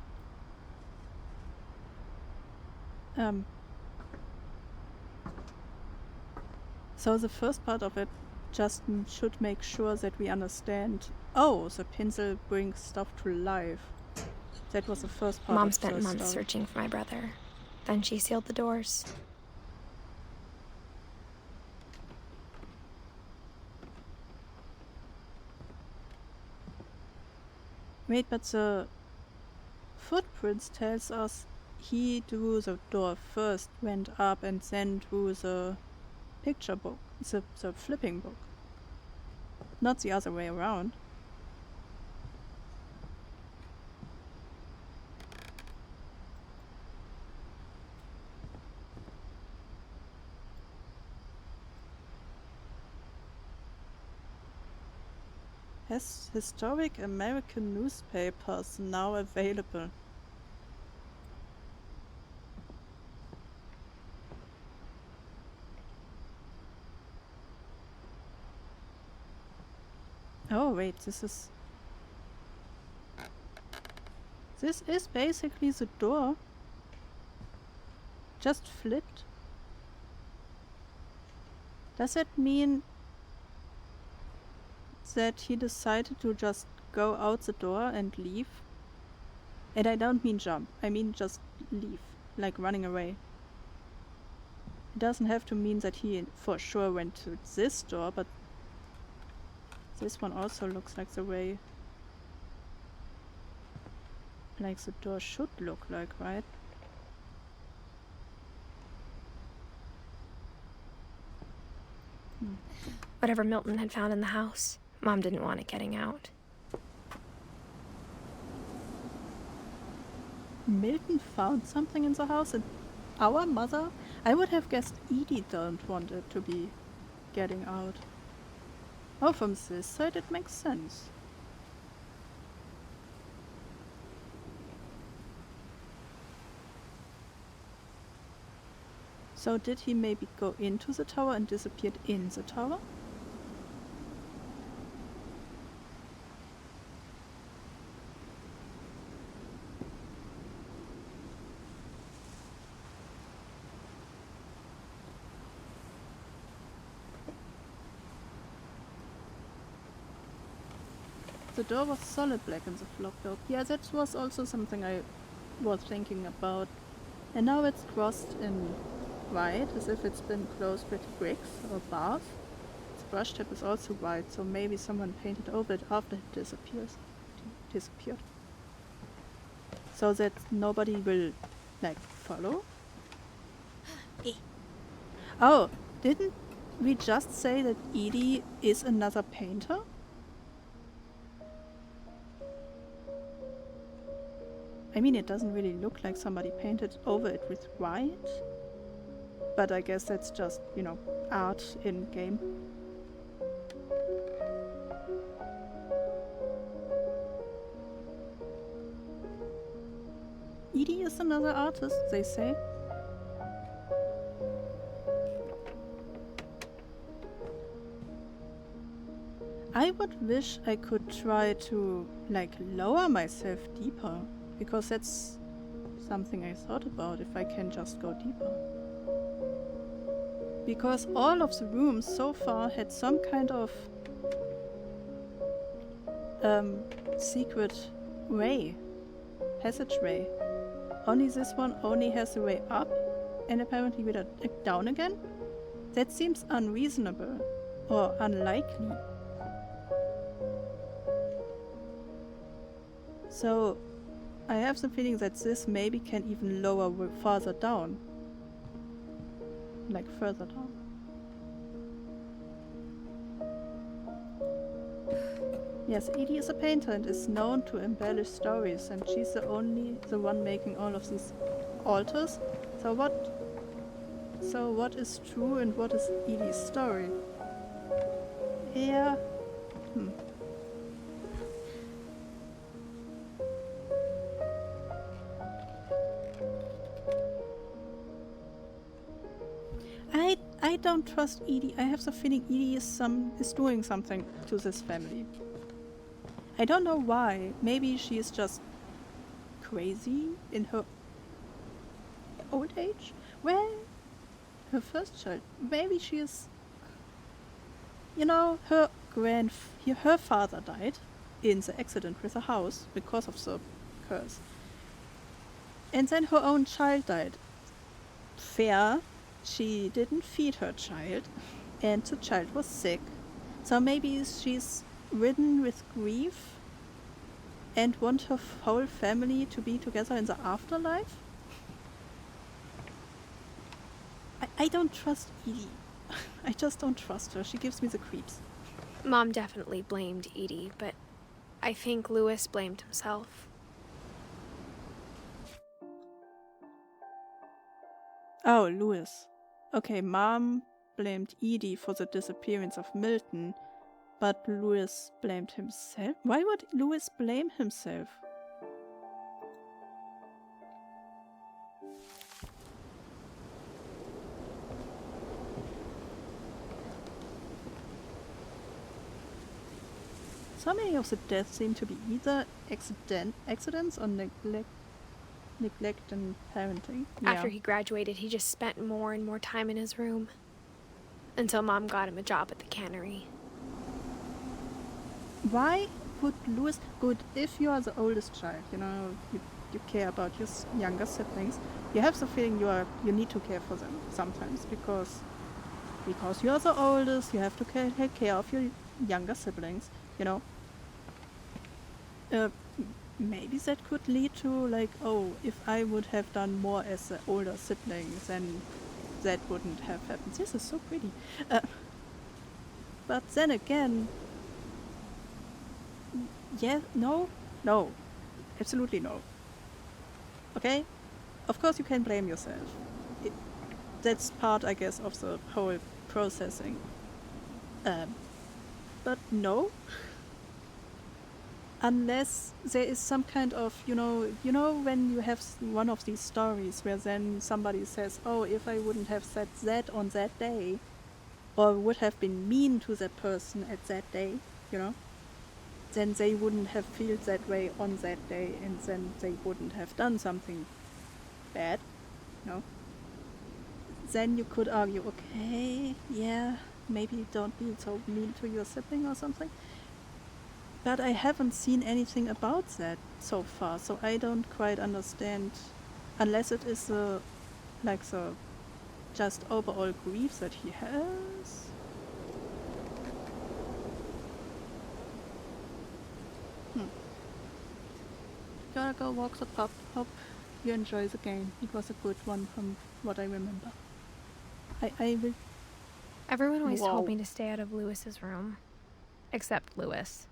So the first part of it just should make sure that we understand, oh, the pencil brings stuff to life. That was the first part Mom of spent the months story. searching for my brother. Then she sealed the doors. Wait, but the footprints tells us he drew the door first, went up, and then drew the picture book, the flipping book. Not the other way around. Has historic American newspapers now available? Oh wait, this is basically the door. Just flipped. Does that mean that he decided to just go out the door and leave? And I don't mean jump, I mean just leave, like running away. It doesn't have to mean that he for sure went to this door, but this one also looks like the way, like the door should look like, right? Whatever Milton had found in the house, Mom didn't want it getting out. Milton found something in the house and our mother? I would have guessed Edith don't want it to be getting out. Oh, from this side it makes sense. So did he maybe go into the tower and disappeared in the tower? The door was solid black in the vlog though. Yeah, that was also something I was thinking about. And now it's crossed in white, as if it's been closed with bricks or bars. The brush tip is also white, so maybe someone painted over it after it disappeared. So that nobody will, like, follow. Oh, didn't we just say that Edie is another painter? I mean, it doesn't really look like somebody painted over it with white. But I guess that's just, art in game. Edie is another artist, they say. I would wish I could try to, lower myself deeper, because that's something I thought about, if I can just go deeper. Because all of the rooms so far had some kind of secret way, passageway. Only this one only has a way up, and apparently with a down again? That seems unreasonable, or unlikely. So, I have the feeling that this maybe can even lower farther down. Like further down. Yes, Edie is a painter and is known to embellish stories, and she's the one making all of these altars. So what is true and what is Edie's story? Yeah. I don't trust Edie. I have the feeling Edie is doing something to this family. I don't know why. Maybe she is just crazy in her old age? Well, her first child. Maybe she is... her father died in the accident with the house because of the curse. And then her own child died. Fair. She didn't feed her child, and the child was sick. So maybe she's ridden with grief and want her whole family to be together in the afterlife? I don't trust Edie. I just don't trust her. She gives me the creeps. Mom definitely blamed Edie, but I think Louis blamed himself. Oh, Louis. Okay, Mom blamed Edie for the disappearance of Milton, but Louis blamed himself? Why would Louis blame himself? So many of the deaths seem to be either accidents or neglect and parenting. After he graduated, he just spent more and more time in his room. Until Mom got him a job at the cannery. Why would Louis... Good, if you are the oldest child, you care about your younger siblings, you have the feeling you need to care for them sometimes, because you are the oldest, you have to take care of your younger siblings, Maybe that could lead to, if I would have done more as the older siblings, then that wouldn't have happened. This is so pretty. But then again... Yeah, no, absolutely no. Okay? Of course you can blame yourself. That's part, I guess, of the whole processing. But no. Unless there is some kind of, when you have one of these stories where then somebody says, oh, if I wouldn't have said that on that day, or would have been mean to that person at that day, then they wouldn't have felt that way on that day, and then they wouldn't have done something bad, Then you could argue, okay, yeah, maybe don't be so mean to your sibling or something. But I haven't seen anything about that so far, so I don't quite understand, unless it is the just overall grief that he has. Gotta go walk the pup. Hope you enjoy the game. It was a good one from what I remember. I will. Everyone always Whoa. told me to stay out of Lewis's room. Except Lewis.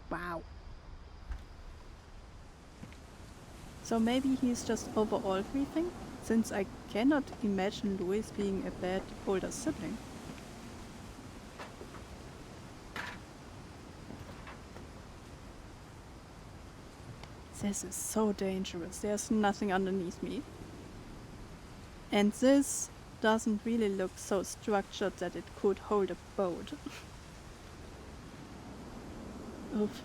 Wow. So maybe he's just overall everything, since I cannot imagine Louis being a bad older sibling. This is so dangerous. There's nothing underneath me. And this doesn't really look so structured that it could hold a boat. Oof.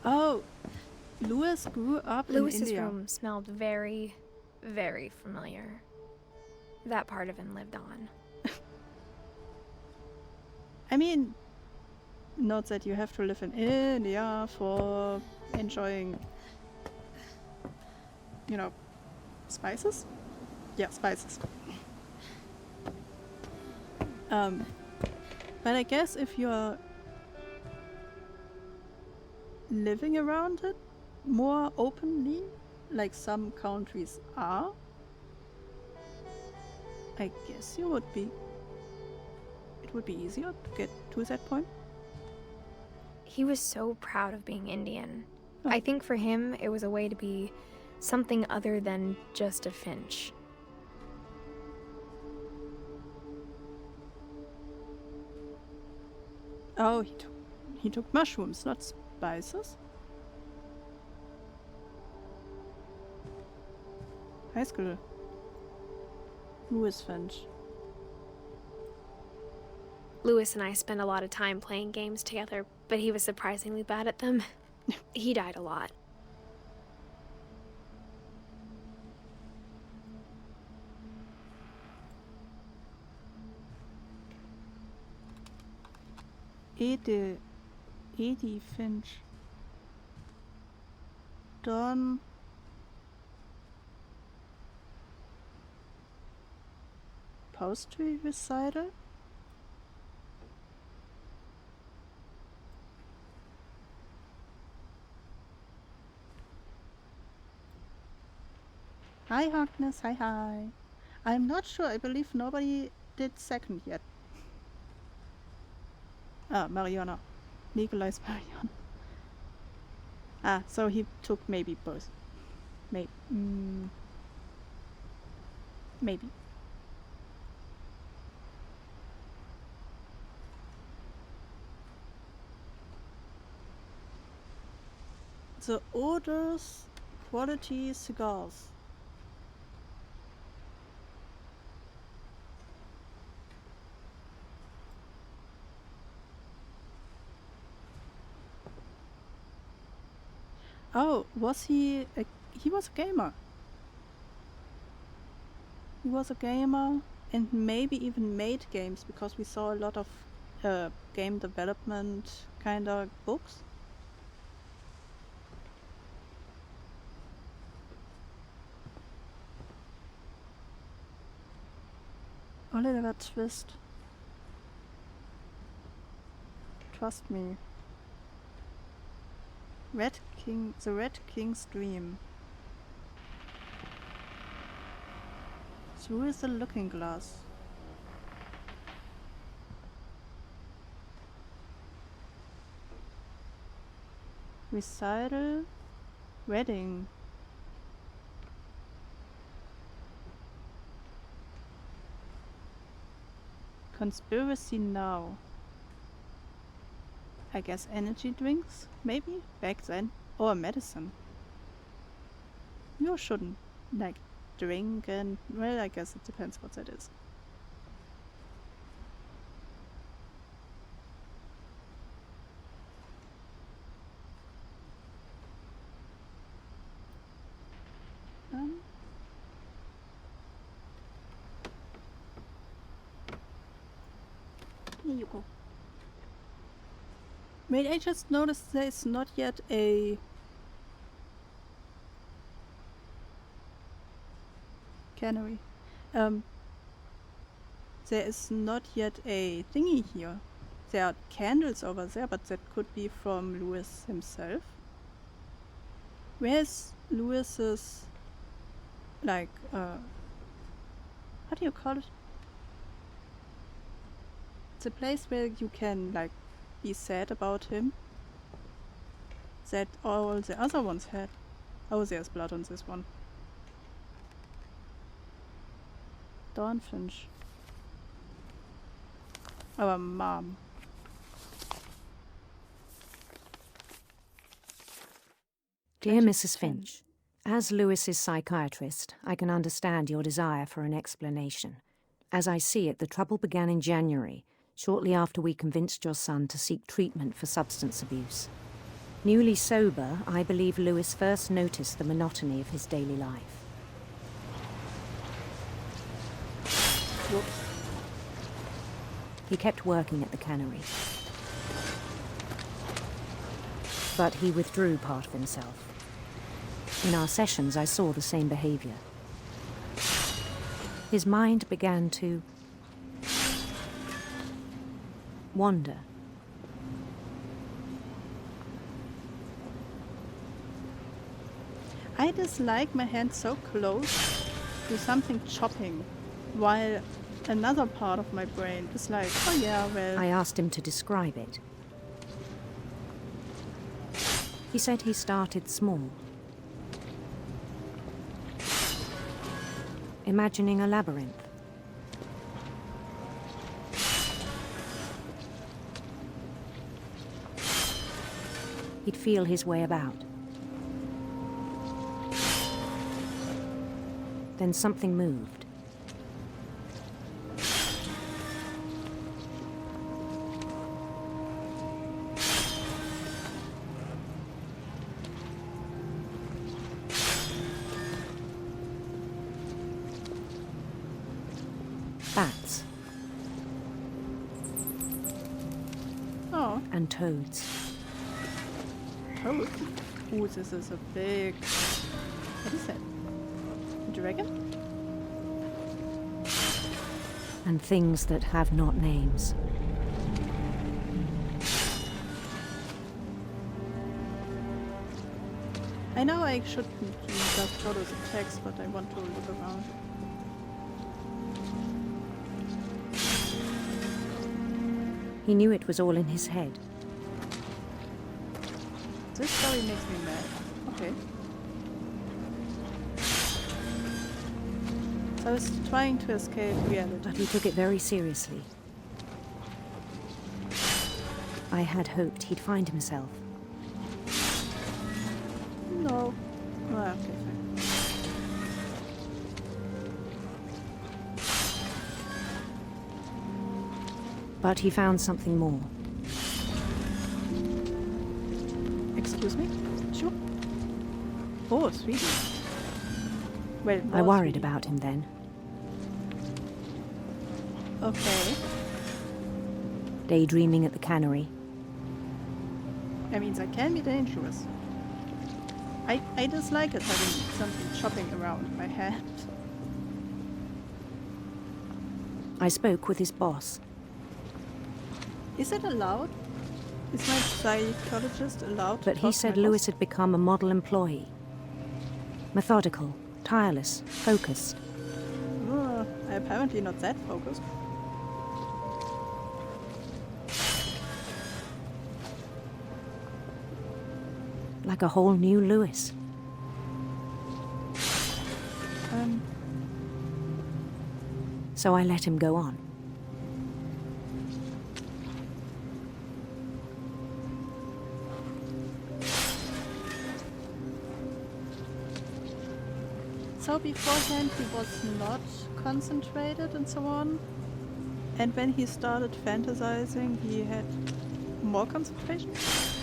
Oh, Louis grew up in Lewis's India. room smelled very, very familiar. That part of him lived on. I mean, not that you have to live in India for enjoying, you know, spices? Yeah, spices. But I guess if you're living around it more openly, like some countries are, I guess it would be easier to get to that point. He was so proud of being Indian. Oh. I think for him, it was a way to be something other than just a Finch. Oh, he took mushrooms, not spices. High school. Louis Finch. Lewis and I spent a lot of time playing games together, but he was surprisingly bad at them. He died a lot. Edith Finch. Dawn. Poetry recital? Hi, Harkness. Hi. I'm not sure. I believe nobody did second yet. Ah, marijuana. Legalize marijuana. Ah, so he took maybe both. Maybe. Maybe. The odors, quality cigars. Oh, was he was a gamer. He was a gamer and maybe even made games, because we saw a lot of game development kind of books. Oliver Twist. Trust me. The Red King's Dream. Through the Looking Glass. Recital. Wedding. Conspiracy Now. I guess energy drinks, maybe, back then. Or medicine. You shouldn't, like, drink and, well, I guess it depends what that is. Here you go. Wait, I just noticed there is not yet a... cannery. There is not yet a thingy here. There are candles over there, but that could be from Louis himself. Where's Louis's... like, how do you call it? It's a place where you can, like, be sad about him. That all the other ones had. Oh, there's blood on this one. Dawn Finch. Our mom. Dear Mrs. Finch, as Lewis's psychiatrist, I can understand your desire for an explanation. As I see it, the trouble began in January, shortly after we convinced your son to seek treatment for substance abuse. Newly sober, I believe Lewis first noticed the monotony of his daily life. Whoops. He kept working at the cannery. But he withdrew part of himself. In our sessions, I saw the same behavior. His mind began to wander. I dislike my hand so close to something chopping, while another part of my brain is like, oh yeah, well... I asked him to describe it. He said he started small, imagining a labyrinth. He'd feel his way about. Then something moved. Bats. Oh, And toads. toad. Ooh, this is a big... what is that? A dragon? And things that have not names. I know I shouldn't just follow the text, but I want to look around. He knew it was all in his head. This story makes me mad. Okay. So I was trying to escape reality. But he took it very seriously. I had hoped he'd find himself. No. Oh, okay, fine. But he found something more. Excuse me? Sure. Oh, sweetie. Well, I more worried sweetie. about him then. Okay. Daydreaming at the cannery. I mean, that can be dangerous. I dislike it having something chopping around my hand. I spoke with his boss. Is it allowed? Is my psychologist allowed to But talk he to said my Lewis boss? had become a model employee. Methodical, tireless, focused. Oh, apparently not that focused. Like a whole new Lewis. So I let him go on. So beforehand he was not concentrated and so on. And when he started fantasizing, he had more concentration?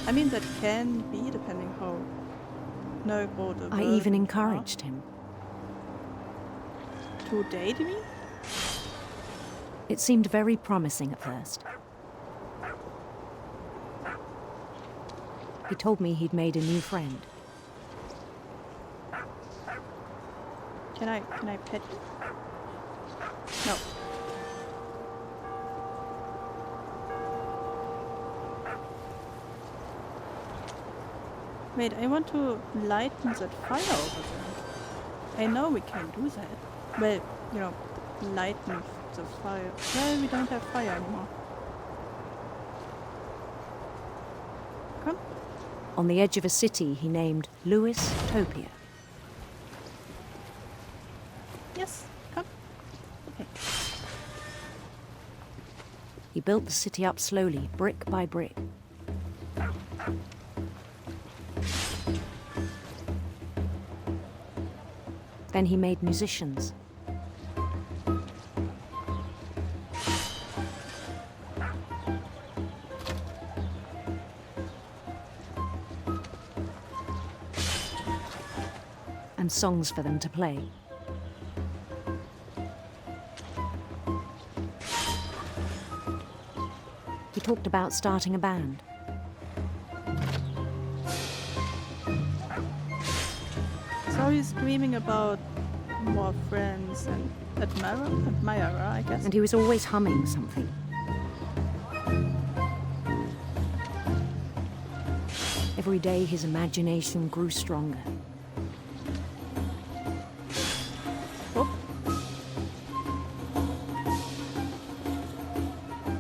I mean, that can be depending how neurotypical. I even encouraged him. To date, you mean? It seemed very promising at first. He told me he'd made a new friend. Can I pet you? No. Wait, I want to lighten that fire over there. I know we can do that. Well, you know, lighten the fire. Well, we don't have fire anymore. Come. On the edge of a city he named Louis-topia. Yes, come. Okay. He built the city up slowly, brick by brick. Then he made musicians. And songs for them to play. He talked about starting a band. So he's dreaming about more friends and admirer, I guess. And he was always humming something. Every day his imagination grew stronger. Oh,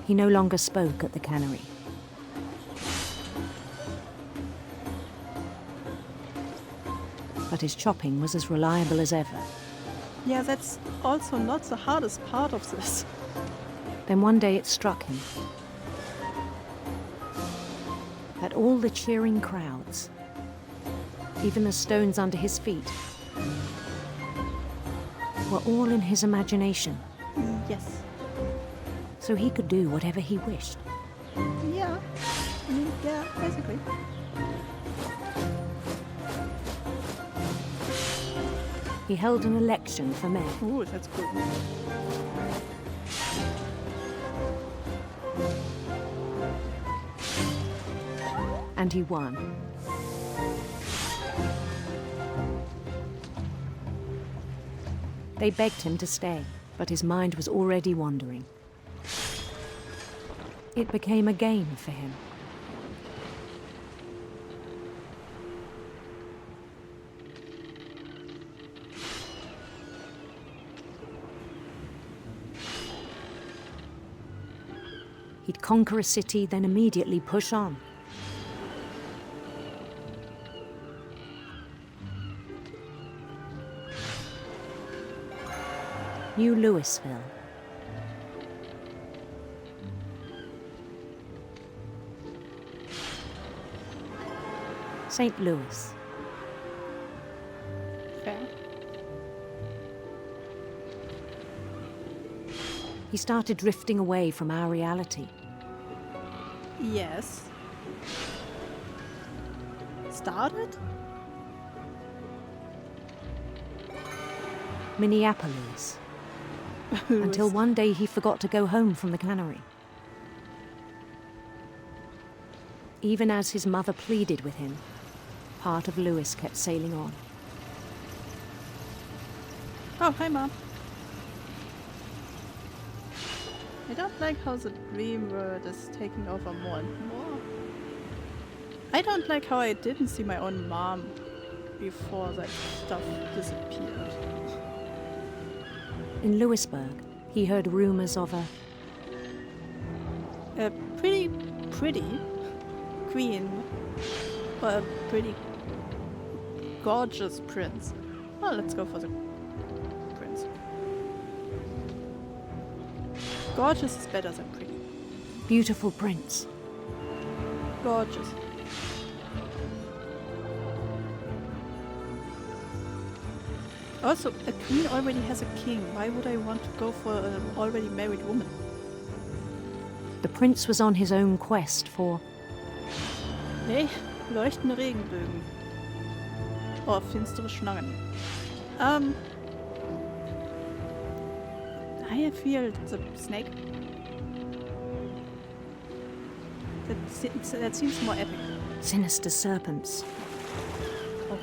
He no longer spoke at the cannery. But his chopping was as reliable as ever. yeah, that's also not the hardest part of this. Then one day it struck him that all the cheering crowds, even the stones under his feet, were all in his imagination, Yes. so he could do whatever he wished. Yeah. I mean, yeah, basically. He held an election for mayor. Ooh, that's good. And he won. They begged him to stay, but his mind was already wandering. It became a game for him. He'd conquer a city, then immediately push on. New Louisville. St. Louis. Fair. He started drifting away from our reality. Yes. Started? Minneapolis. Until one day he forgot to go home from the cannery. Even as his mother pleaded with him, part of Louis kept sailing on. Oh, hi, Mom. I don't like how the dream world is taking over more and more. I don't like how I didn't see my own mom before that stuff disappeared. In Louisburg, he heard rumors of a Pretty queen, or a pretty gorgeous prince. Well, let's go for the prince. Gorgeous is better than pretty. beautiful prince. Gorgeous. Also, a queen already has a king. Why would I want to go for an already married woman? The prince was on his own quest for Nee, leuchtende Regenbögen. Oh, finstere Schlangen. I feel the snake. That seems more epic. Sinister serpents. Oh.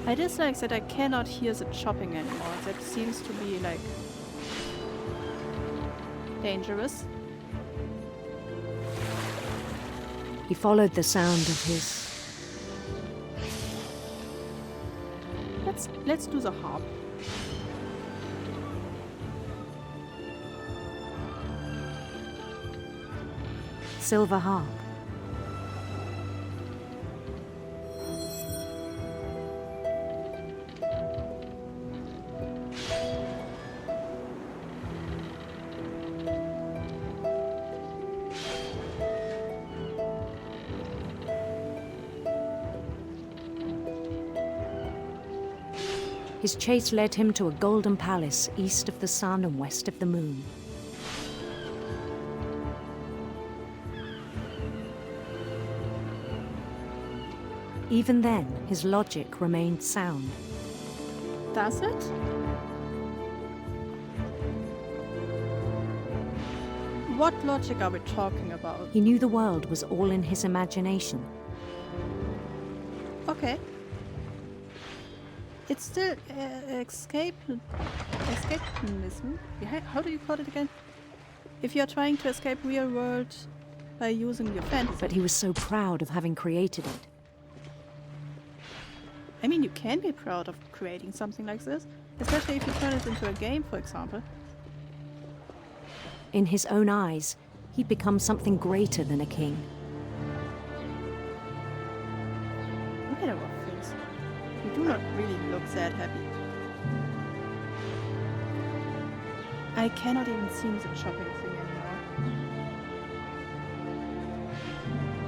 I dislike that I cannot hear the chopping anymore. That seems to be like dangerous. He followed the sound of his... Let's do the harp. silver harp. His chase led him to a golden palace east of the sun and west of the moon. Even then, his logic remained sound. Does it? What logic are we talking about? He knew the world was all in his imagination. Okay. It's still escapism. How do you call it again? If you're trying to escape real world by using your fantasy. But he was so proud of having created it. I mean, you can be proud of creating something like this, especially if you turn it into a game, for example. In his own eyes, he'd become something greater than a king. Look at our face. We do not really look that happy. I cannot even see the chopping thing anymore.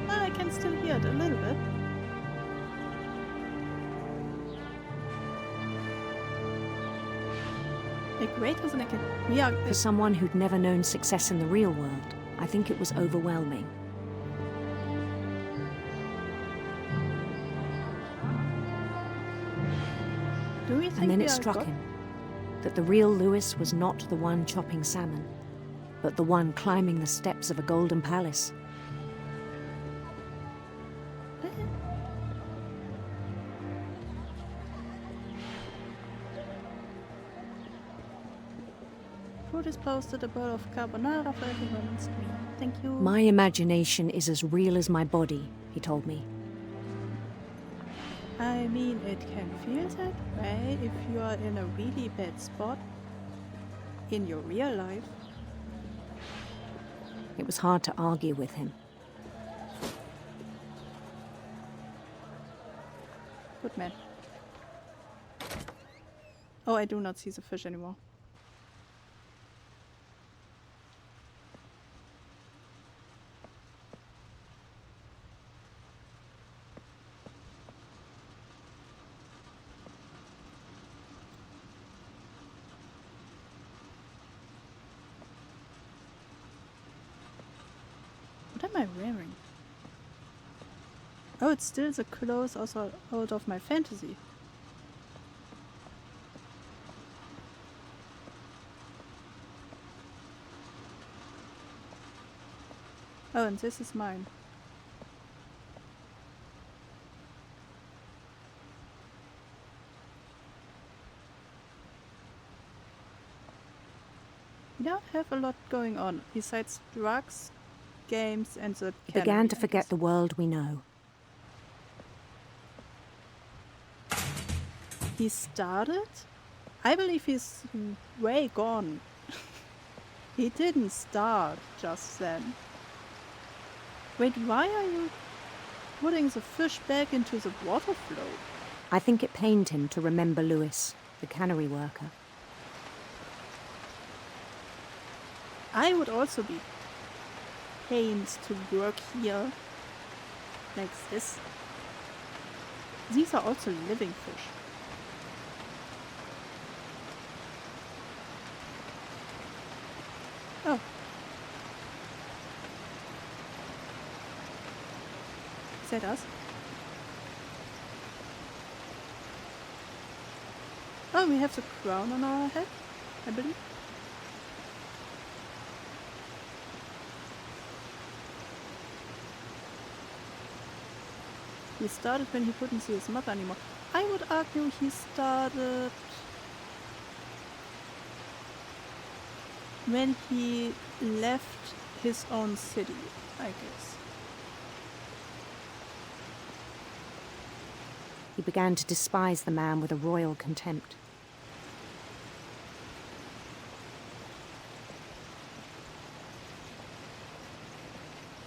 Ah, I can still hear it a little bit. Greater than I can. Yeah. For someone who'd never known success in the real world, I think it was overwhelming. Do we think And then we it are struck God? him that the real Lewis was not the one chopping salmon, but the one climbing the steps of a golden palace. Food is posted, a bowl of carbonara for everyone on screen. Thank you. My imagination is as real as my body, he told me. I mean, it can feel that way if you are in a really bad spot in your real life. It was hard to argue with him. Good man. Oh, I do not see the fish anymore. What am I wearing? Oh, it's still the clothes also out of my fantasy. Oh, and this is mine. We don't have a lot going on besides drugs, games, and the He began to forget the world we know. He started? I believe he's way gone. He didn't start just then. Wait, why are you putting the fish back into the water flow? I think it pained him to remember Lewis, the cannery worker. I would also be pained to work here like this. These are also living fish. Oh. Is that us? Oh, we have the crown on our head? I believe. He started when he couldn't see his mother anymore. I would argue he started when he left his own city, I guess. He began to despise the man with a royal contempt.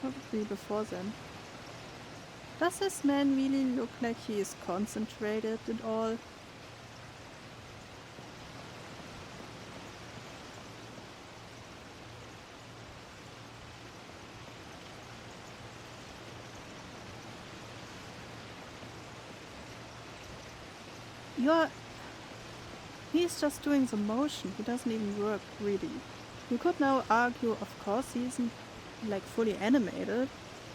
Probably before then. Does this man really look like he is concentrated at all? He's just doing the motion. He doesn't even work, really. You could now argue, of course, he isn't like fully animated,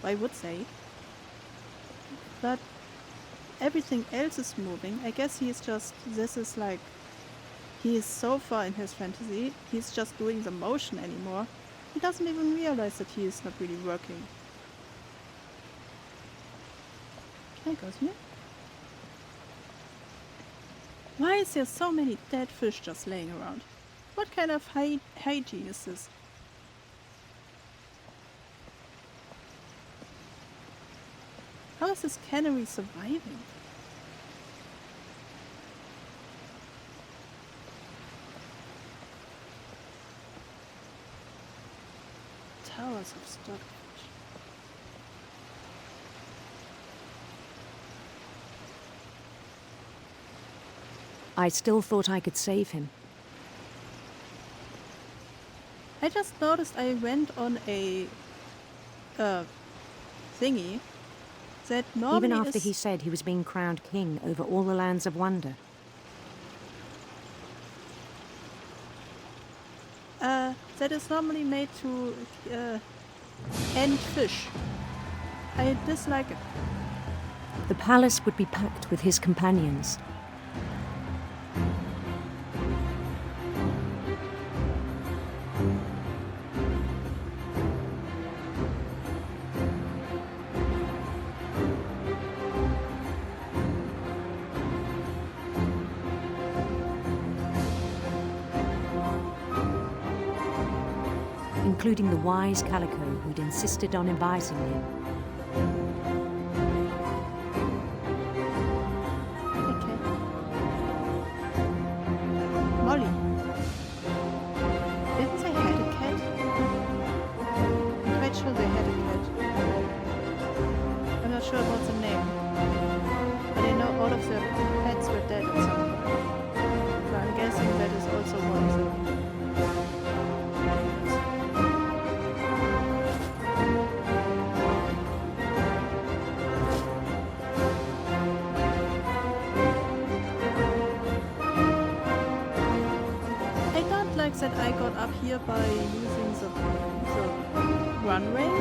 I would say. But everything else is moving. I guess he is just, this is like, he is so far in his fantasy, he's just doing the motion anymore. He doesn't even realize that he is not really working. Can I go here? Why is there so many dead fish just laying around? What kind of hygiene is this? How is this cannery surviving? Towers of stockfish. I still thought I could save him. I just noticed I went on a thingy that normally Even after is, he said he was being crowned king over all the lands of wonder. that is normally made to end fish. I dislike it. The palace would be packed with his companions. Including the wise Calico who'd insisted on inviting me. Okay. Molly. Didn't they had a cat? I'm quite sure they had a cat. I'm not sure about the name. But I know all of their pets were dead at some point. So I'm guessing that is also one of them. That I got up here by using the runway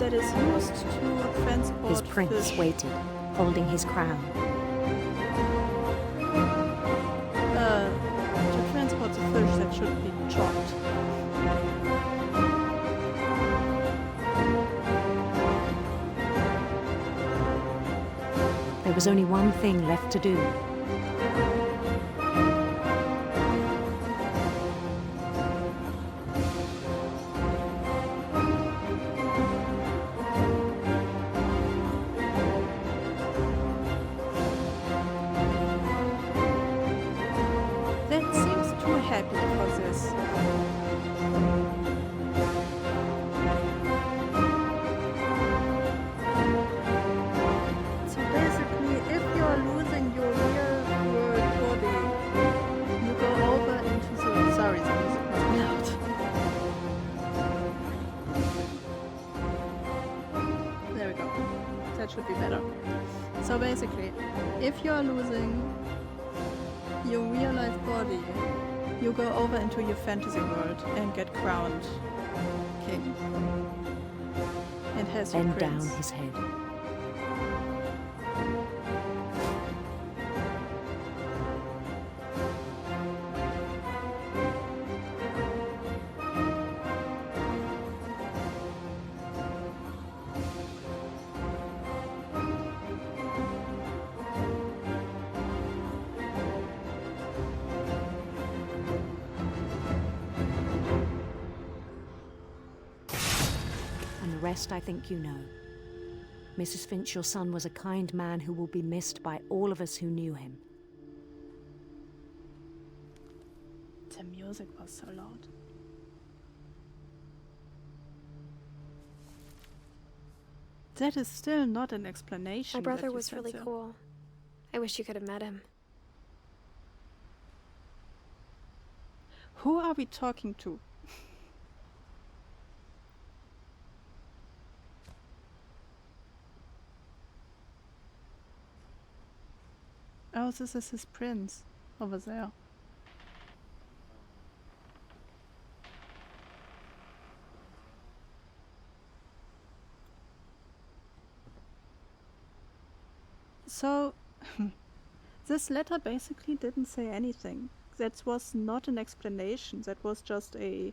that is used to transport His prince fish. waited, holding his crown. To transport the fish that should be chopped. There was only one thing left to do. Should be better. So basically, if you are losing your real life body, you go over into your fantasy world and get crowned king. And has your Bend prince. down his head. rest I think you know. Mrs. Finch, your son was a kind man who will be missed by all of us who knew him. The music was so loud. That is still not an explanation. My brother that you was said really so. cool. I wish you could have met him. Who are we talking to? Oh, this is his prince over there. So, this letter basically didn't say anything. That was not an explanation. That was just a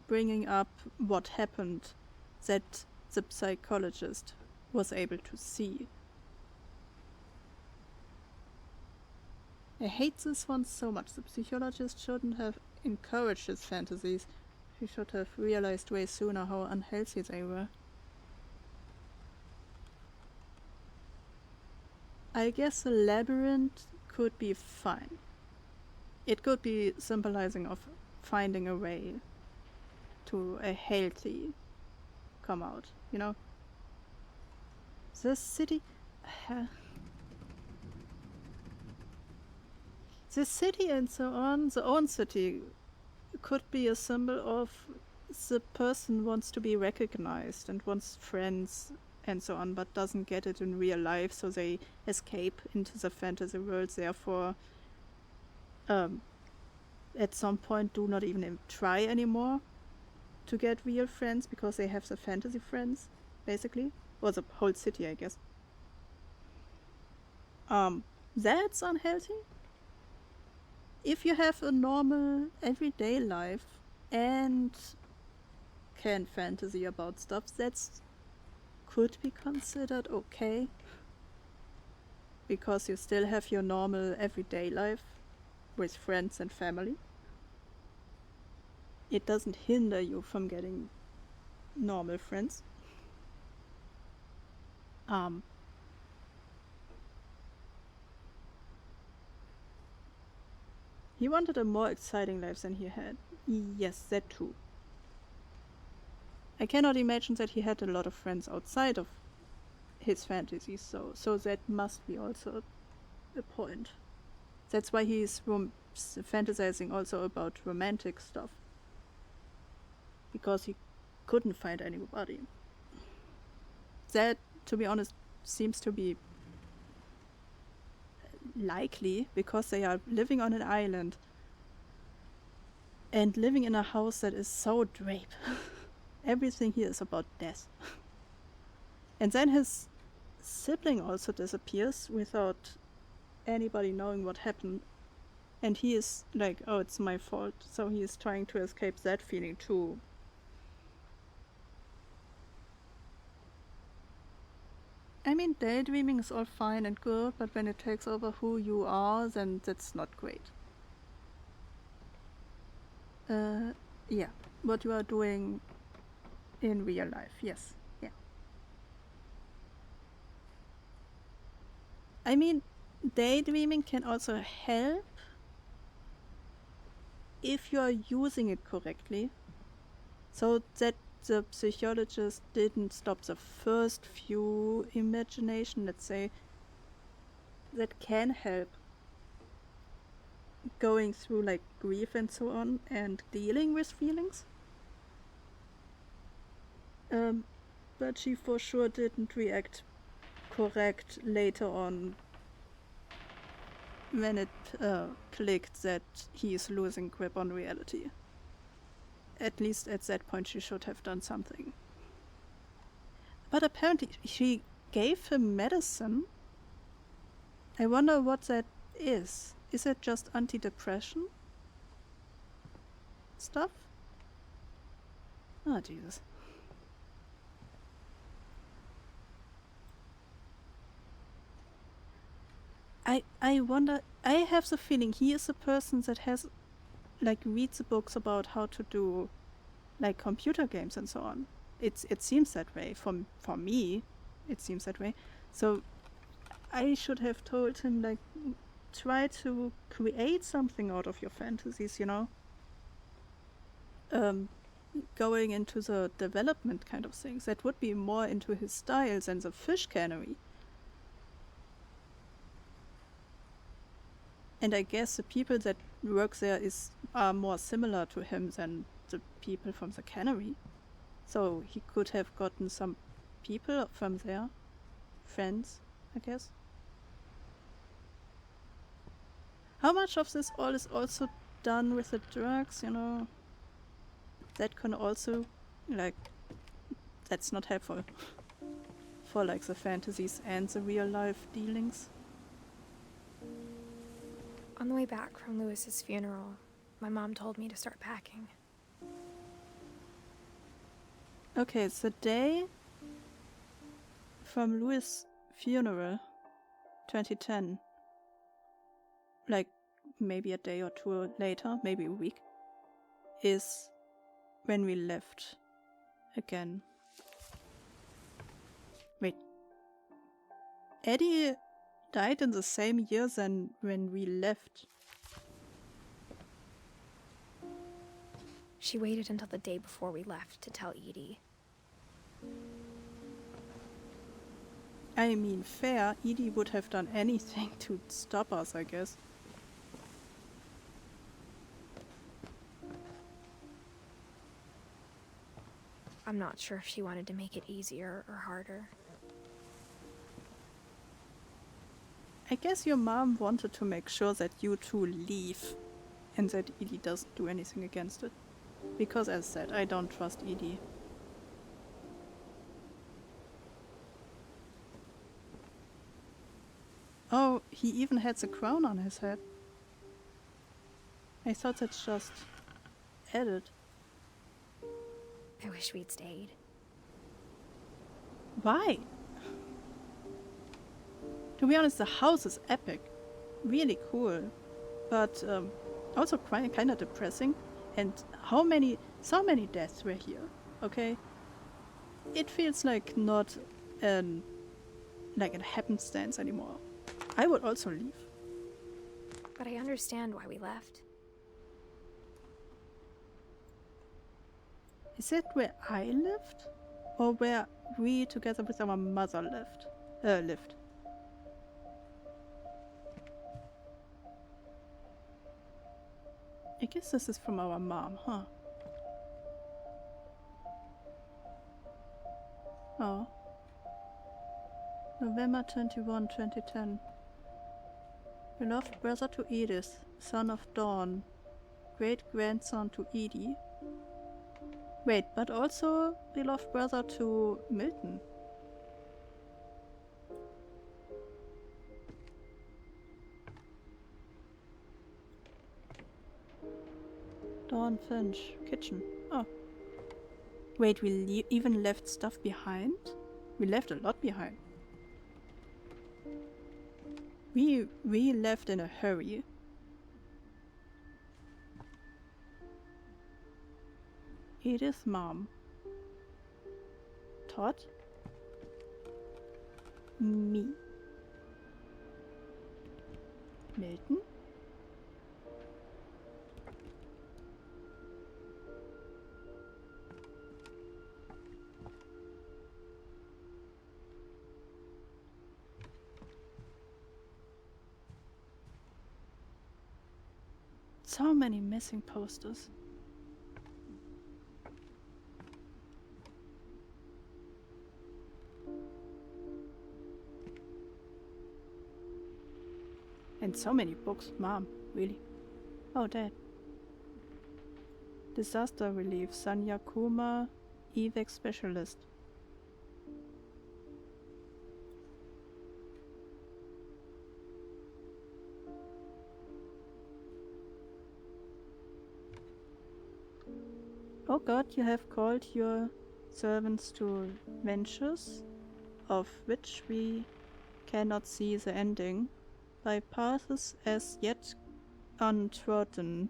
bringing up what happened that the psychologist was able to see. I hate this one so much. The psychologist shouldn't have encouraged his fantasies. He should have realized way sooner how unhealthy they were. I guess the labyrinth could be fine. It could be symbolizing of finding a way to a healthy come out, you know? The city... the city and so on, the own city, could be a symbol of the person wants to be recognized and wants friends and so on, but doesn't get it in real life, so they escape into the fantasy world, therefore at some point do not even try anymore to get real friends because they have the fantasy friends, basically. Or the whole city, I guess. That's unhealthy. If you have a normal everyday life and can fantasy about stuff, that's could be considered okay, because you still have your normal everyday life with friends and family. It doesn't hinder you from getting normal friends. He wanted a more exciting life than he had. Yes, that too. I cannot imagine that he had a lot of friends outside of his fantasies, so that must be also a point. That's why he's fantasizing also about romantic stuff. Because he couldn't find anybody. That, to be honest, seems to be likely because they are living on an island and living in a house that is so draped. Everything here is about death. And then his sibling also disappears without anybody knowing what happened. And he is like, oh, it's my fault. So he is trying to escape that feeling too. I mean, daydreaming is all fine and good, but when it takes over who you are, then that's not great. Yeah, what you are doing in real life, yes, yeah. I mean, daydreaming can also help if you are using it correctly, so that the psychologist didn't stop the first few imagination, let's say, that can help going through like grief and so on and dealing with feelings. But she for sure didn't react correct later on when it clicked that he is losing grip on reality. At least at that point she should have done something. But apparently she gave him medicine. I wonder what that is. Is it just antidepressant stuff? Oh, Jesus. I wonder I have the feeling he is a person that has, like, reads the books about how to do, like, computer games and so on. It seems that way. For me, it seems that way. So I should have told him, like, try to create something out of your fantasies, you know? Going into the development kind of things. That would be more into his style than the fish cannery. And I guess the people that work there are more similar to him than the people from the cannery. So he could have gotten some people from there. Friends, I guess. How much of this all is also done with the drugs, you know? That can also, like, that's not helpful for, like, the fantasies and the real life dealings. On the way back from Lewis's funeral, my mom told me to start packing. Okay, it's the day from Louis' funeral, 2010. Like, maybe a day or two later, maybe a week, is when we left again. Wait. Eddie died in the same year than when we left. She waited until the day before we left to tell Edie. I mean, fair, Edie would have done anything to stop us, I guess. I'm not sure if she wanted to make it easier or harder. I guess your mom wanted to make sure that you two leave and that Edie doesn't do anything against it. Because, as said, I don't trust Edie. Oh, he even had the crown on his head. I thought that's just added. I wish we'd stayed. Why? To be honest, the house is epic. Really cool. But also kind of depressing. And so many deaths were here, okay? It feels like not like a happenstance anymore. I would also leave. But I understand why we left. Is it where I lived? Or where we, together with our mother, lived? I guess this is from our mom, huh? Oh. November 21, 2010. Beloved brother to Edith, son of Dawn, great-grandson to Edie. Wait, but also beloved brother to Milton. Dawn Finch, kitchen. Oh. Wait, we even left stuff behind? We left a lot behind. We left in a hurry. Edith's mom. Todd. Me. Milton. So many missing posters. And so many books. Mom, really? Oh, Dad. Disaster relief, Sanya Kuma, evac specialist. Oh God, you have called your servants to ventures, of which we cannot see the ending. by paths as yet trodden,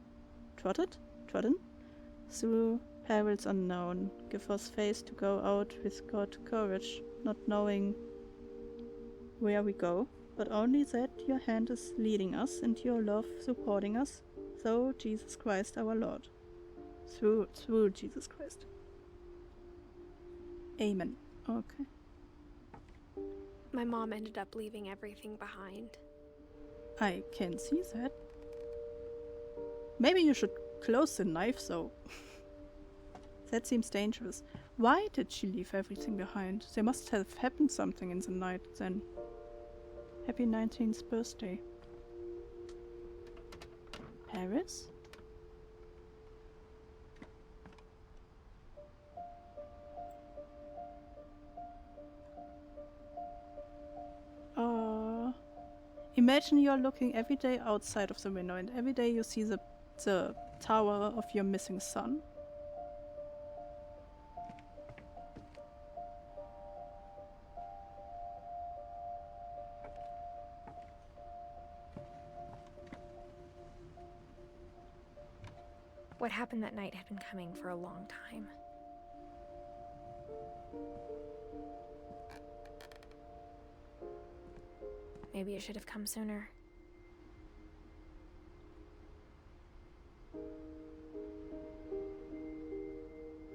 through perils unknown. Give us faith to go out with God courage, not knowing where we go, but only that your hand is leading us and your love supporting us, through Jesus Christ our Lord. Through Jesus Christ. Amen. Okay. My mom ended up leaving everything behind. I can see that. Maybe you should close the knife, though. That seems dangerous. Why did she leave everything behind? There must have happened something in the night then. Happy 19th birthday. Paris? Imagine you're looking every day outside of the window and every day you see the tower of your missing son. What happened that night had been coming for a long time. Maybe it should have come sooner.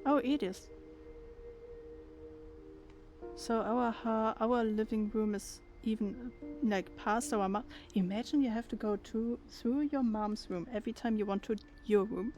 Oh, Edith. So our living room is even like past our mom. Imagine you have to go through your mom's room every time you want to your room.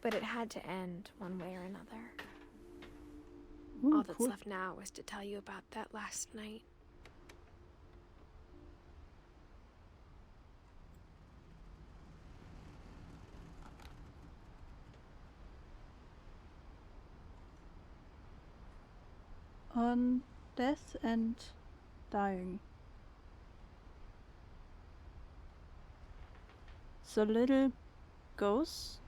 But it had to end one way or another. Ooh, All that's cool. left now was to tell you about that last night. On death and dying. The little ghost?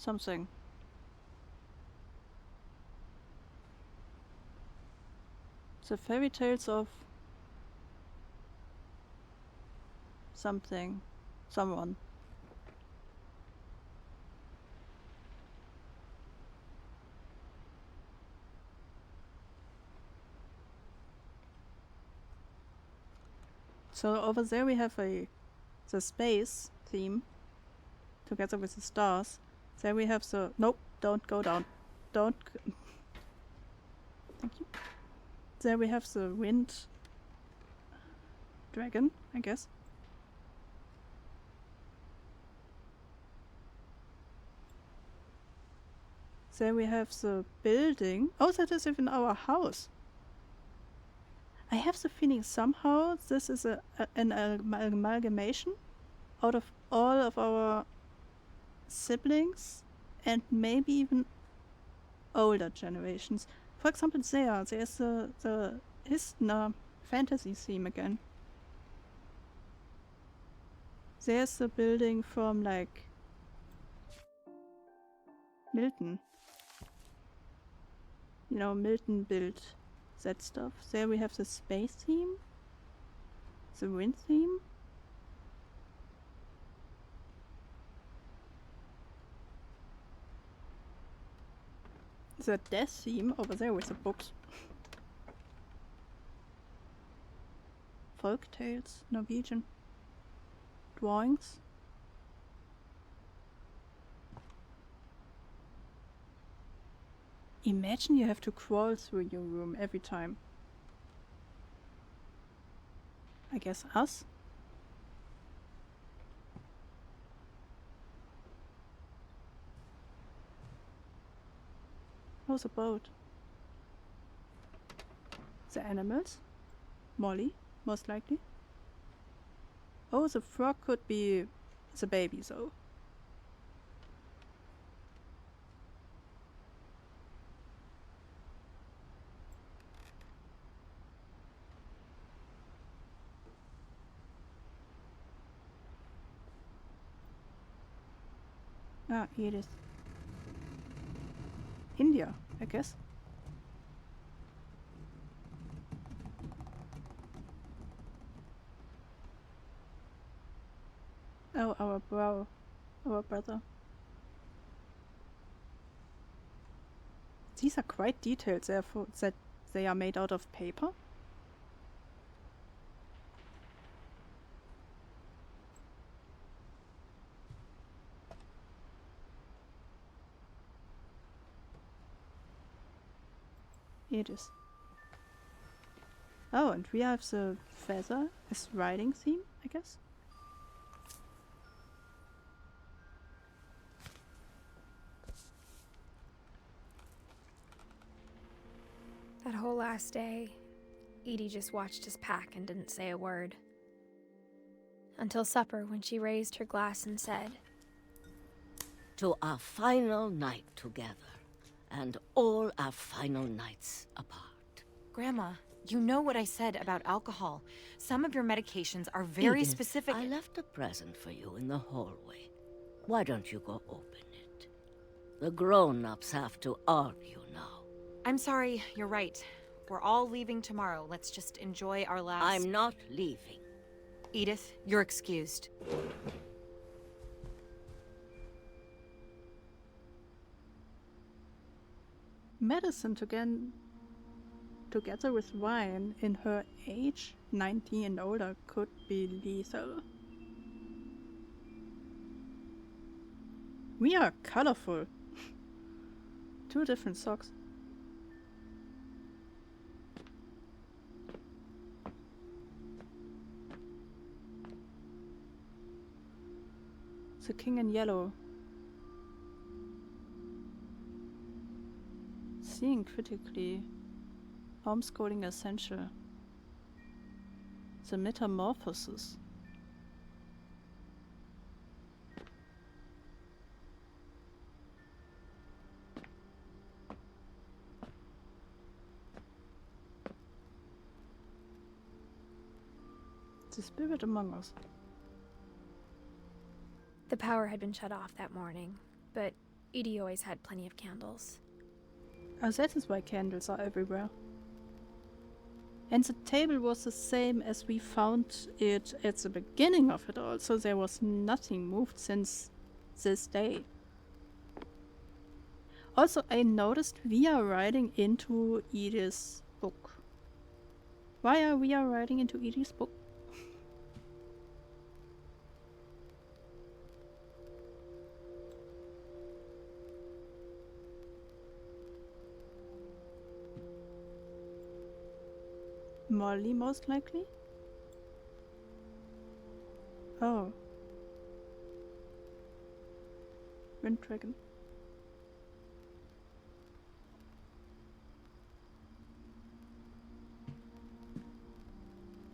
Something. The fairy tales of something. Someone. So over there we have the space theme together with the stars. There we have the nope, don't go down. Don't Thank you. There we have the wind dragon, I guess. There we have the building. Oh, that is even our house. I have the feeling somehow this is an amalgamation out of all of our siblings and maybe even older generations. For example, there's the Histner fantasy theme again. There's the building from like Milton. You know, Milton built that stuff. There we have the space theme, the wind theme. The death theme over there with the books. Folk tales, Norwegian. Drawings. Imagine you have to crawl through your room every time. I guess us? How's a boat? The animals? Molly, most likely. Oh, the frog could be the baby, though. Ah, Edith. India, I guess. Oh, our brother. These are quite detailed, therefore, that they are made out of paper. It is. Oh, and we have the feather as riding theme, I guess. That whole last day, Edie just watched us pack and didn't say a word. Until supper, when she raised her glass and said, "To our final night together, and all our final nights apart." Grandma, you know what I said about alcohol. Some of your medications are very Edith, specific. I left a present for you in the hallway. Why don't you go open it? The grown-ups have to argue now. I'm sorry, you're right. We're all leaving tomorrow. Let's just enjoy our last... I'm not leaving. Edith, you're excused. Medicine together with wine in her age, 90 and older, could be lethal. We are colorful. 2 different socks. The king in yellow. Seeing critically. Homeschooling essential. The metamorphosis. The spirit among us. the power had been shut off that morning, but Edie always had plenty of candles. Oh, that is why candles are everywhere. And the table was the same as we found it at the beginning of it all, so there was nothing moved since this day. Also, I noticed we are writing into Edith's book. Why are we writing into Edith's book? Molly, most likely? Oh. Wind Dragon.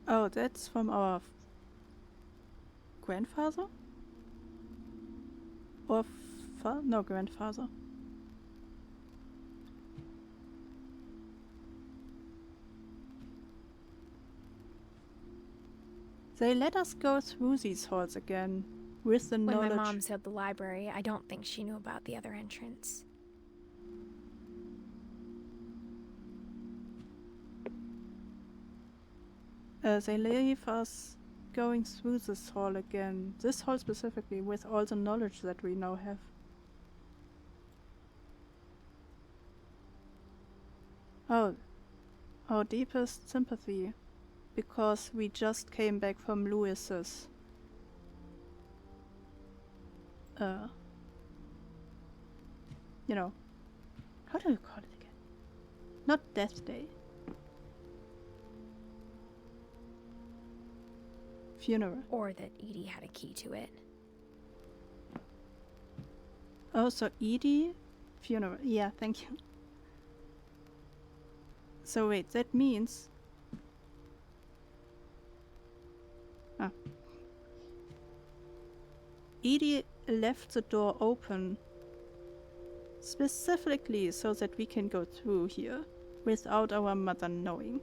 Oh, that's from our grandfather? Or no, grandfather. They let us go through these halls again, with the knowledge... When my mom said the library, I don't think she knew about the other entrance. They leave us going through this hall again. This hall specifically, with all the knowledge that we now have. Oh, our deepest sympathy. Because we just came back from Lewis's you know, how do you call it again? Not Death Day. Funeral. Or that Edie had a key to it. Oh, so Edie, funeral. Yeah, thank you. So wait, that means... Edie left the door open specifically so that we can go through here without our mother knowing.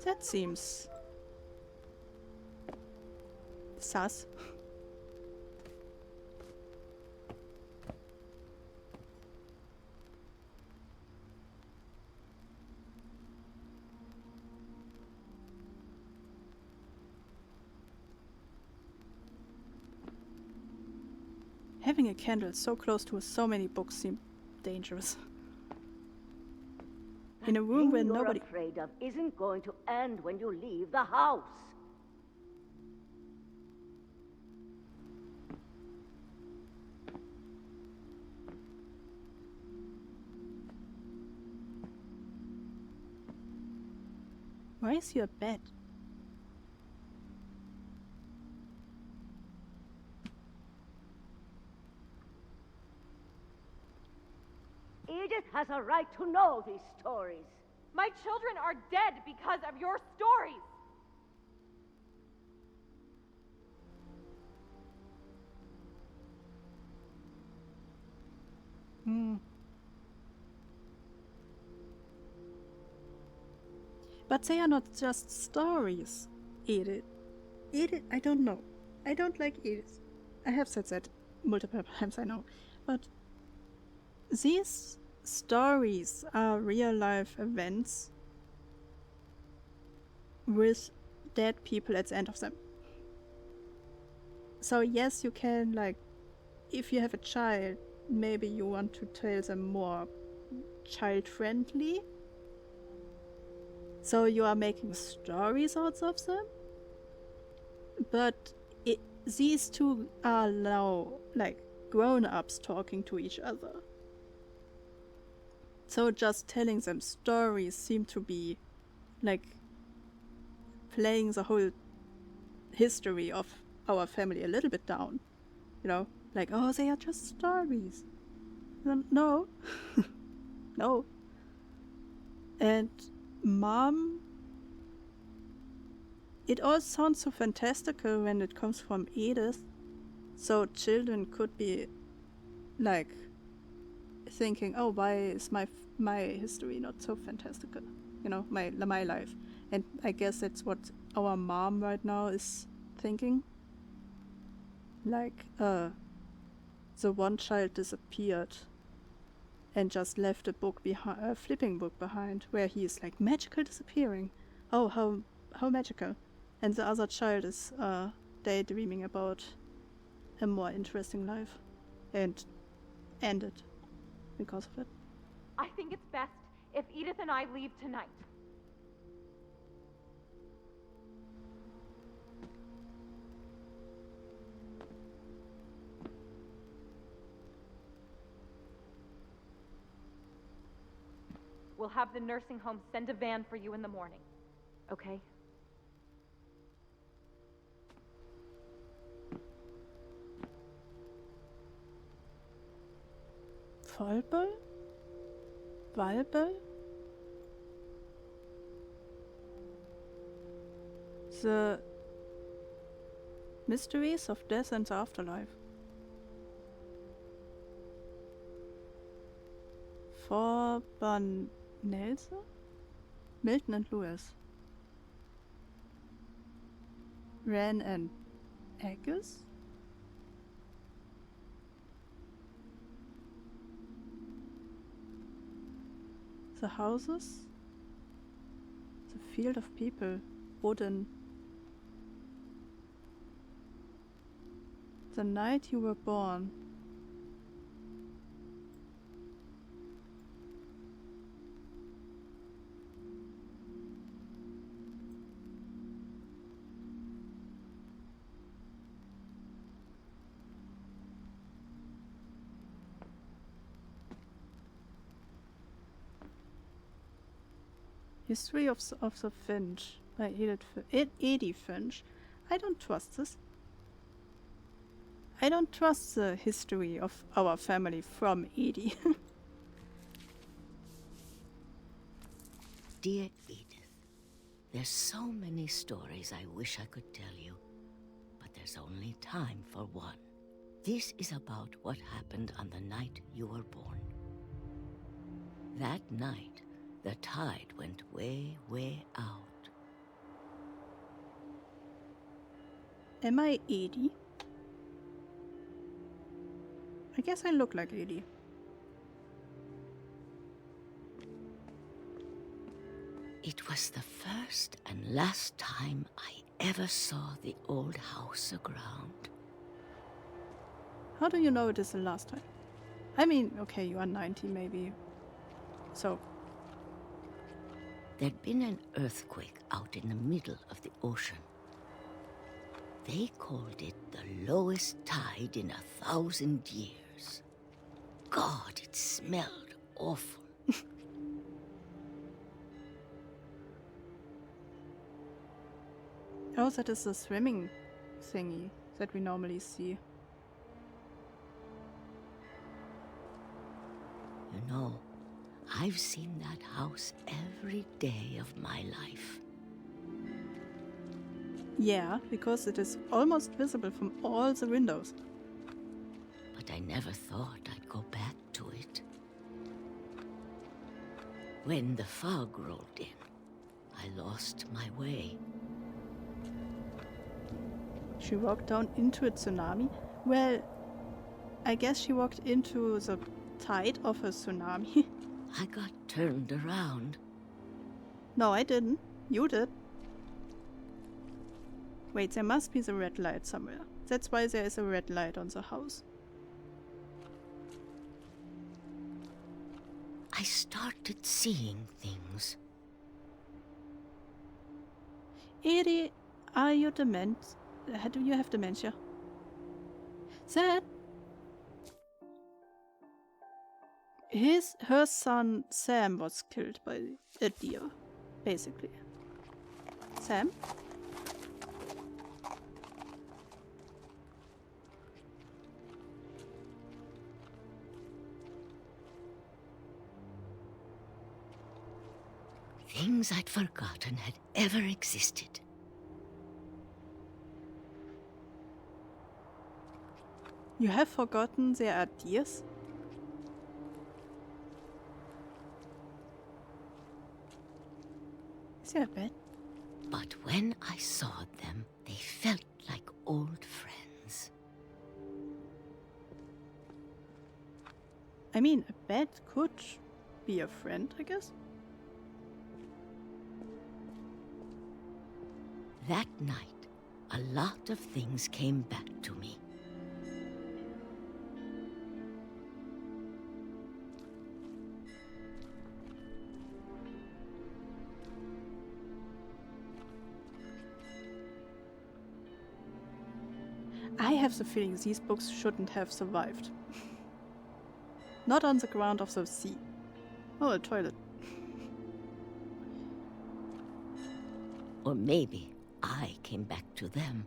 That seems sus. Having a candle so close to so many books seemed dangerous. In a room where nobody... You're afraid of isn't going to end when you leave the house. Why is your bed? Edith has a right to know these stories. My children are dead because of your stories! But they are not just stories, Edith. Edith, I don't know. I don't like Edith. I have said that multiple times, I know. But these stories are real life events with dead people at the end of them. So yes, you can, like, if you have a child, maybe you want to tell them more child-friendly. So you are making stories out of them. But these two are now, like, grown-ups talking to each other. So just telling them stories seem to be, like, playing the whole history of our family a little bit down. You know? Like, oh, they are just stories. No. No. And Mom... It all sounds so fantastical when it comes from Edith. So children could be, like, thinking, oh, why is my history not so fantastical? You know, my life. And I guess that's what our mom right now is thinking. Like, the one child disappeared and just left a book behind, a flipping book behind, where he is like magical disappearing. Oh, how magical! And the other child is daydreaming about a more interesting life, and ended because of it. I think it's best if Edith and I leave tonight. We'll have the nursing home send a van for you in the morning, okay? Fallball? Wallball? The mysteries of death and the afterlife. For Nelson? Milton and Lewis. Ren and Agus? The houses? The field of people. Odin. The night you were born. History of the Finch by Edith Finch. I don't trust this. I don't trust the history of our family from Edie. Dear Edith, there's so many stories I wish I could tell you, but there's only time for one. This is about what happened on the night you were born. That night, the tide went way, way out. Am I Edie? I guess I look like Edie. It was the first and last time I ever saw the old house aground. How do you know it is the last time? I mean, okay, you are 90 maybe. So, There'd been an earthquake out in the middle of the ocean. They called it the lowest tide in 1,000 years. God, it smelled awful. oh, that is the swimming thingy that we normally see. You know, I've seen that house every day of my life. Yeah, because it is almost visible from all the windows. But I never thought I'd go back to it. When the fog rolled in, I lost my way. She walked down into a tsunami? Well, I guess she walked into the tide of a tsunami. I got turned around. No, I didn't. You did. Wait, there must be the red light somewhere. That's why there is a red light on the house. I started seeing things. Edie, are you dement? Do you have dementia? That her son Sam was killed by a deer, basically. Sam? Things I'd forgotten had ever existed. You have forgotten there are deers? Is there a bed? But when I saw them, they felt like old friends. I mean, a bed could be a friend, I guess. That night, a lot of things came back to me. I have the feeling these books shouldn't have survived. Not on the ground of the sea. Oh, a toilet. Or maybe I came back to them.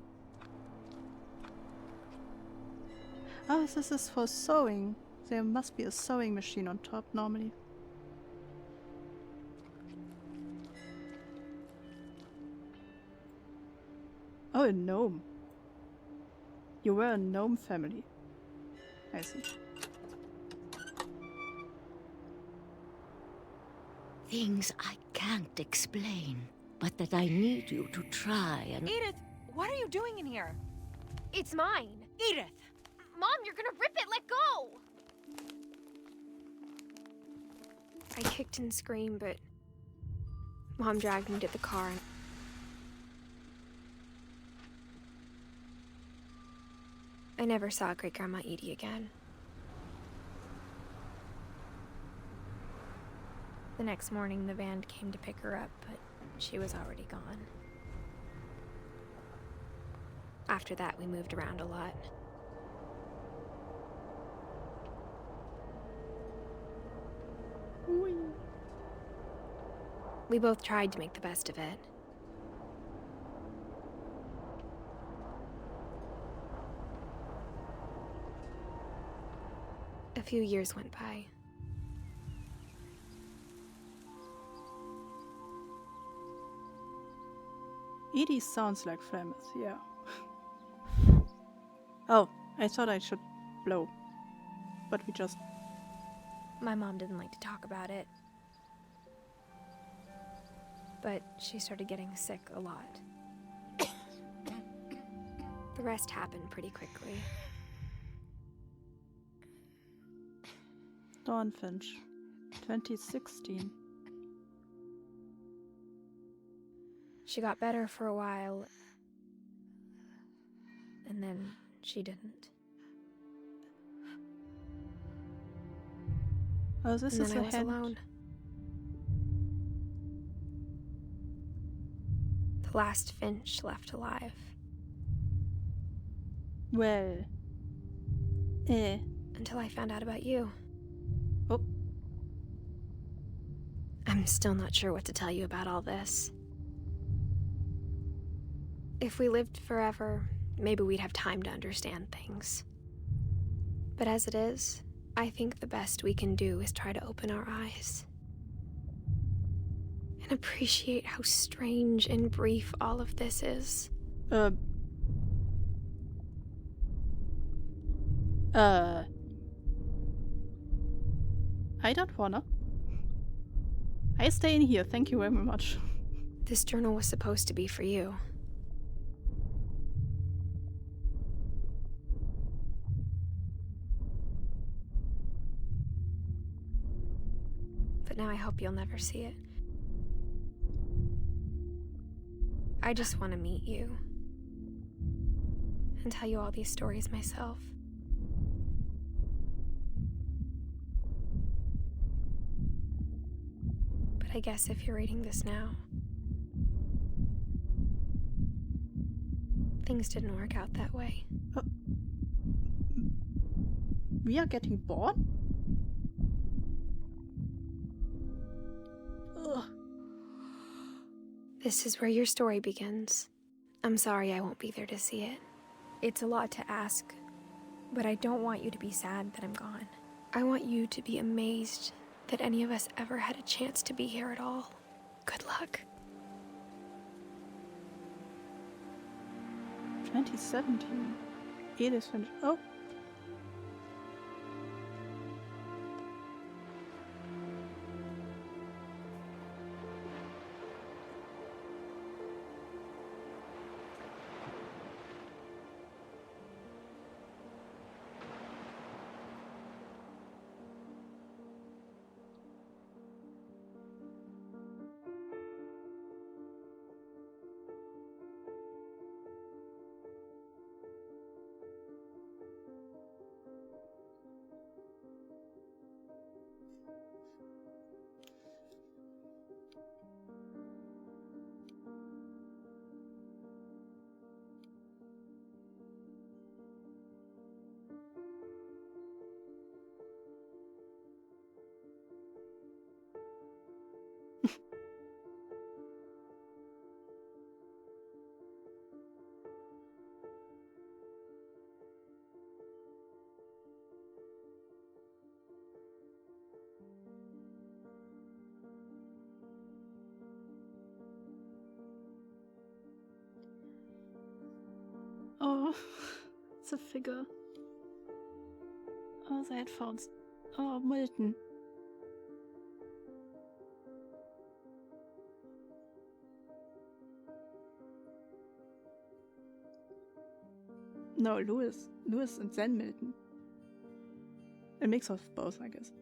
Ah, this is for sewing. There must be a sewing machine on top normally. Oh, a gnome. You were a gnome family. I see. Things I can't explain, but that I need you to try and... Edith, what are you doing in here? It's mine. Edith! Mom, you're gonna rip it. Let go. I kicked and screamed, but Mom dragged me to the car and I never saw Great-Grandma Edie again. The next morning, the van came to pick her up, but she was already gone. After that, we moved around a lot. We both tried to make the best of it. A few years went by. Edie sounds like Flemish, yeah. Oh, I thought I should blow. But we just... My mom didn't like to talk about it. But she started getting sick a lot. The rest happened pretty quickly. Dawn Finch. 2016. She got better for a while, and then she didn't. Oh, this And is then a I was hint. alone. The last Finch left alive. Well. Until I found out about you. Oh. I'm still not sure what to tell you about all this. If we lived forever, maybe we'd have time to understand things. But as it is, I think the best we can do is try to open our eyes. And appreciate how strange and brief all of this is. I don't wanna. I stay in here, thank you very much. This journal was supposed to be for you. But now I hope you'll never see it. I just want to meet you. And tell you all these stories myself. But I guess if you're reading this now, things didn't work out that way. We are getting bored? Ugh. This is where your story begins. I'm sorry I won't be there to see it. It's a lot to ask, but I don't want you to be sad that I'm gone. I want you to be amazed that any of us ever had a chance to be here at all. Good luck. 2017. Edith Finch. Oh. Oh, it's a figure. Oh, the headphones. Oh, Milton. No, Lewis. Lewis and then Milton. A mix of both, I guess.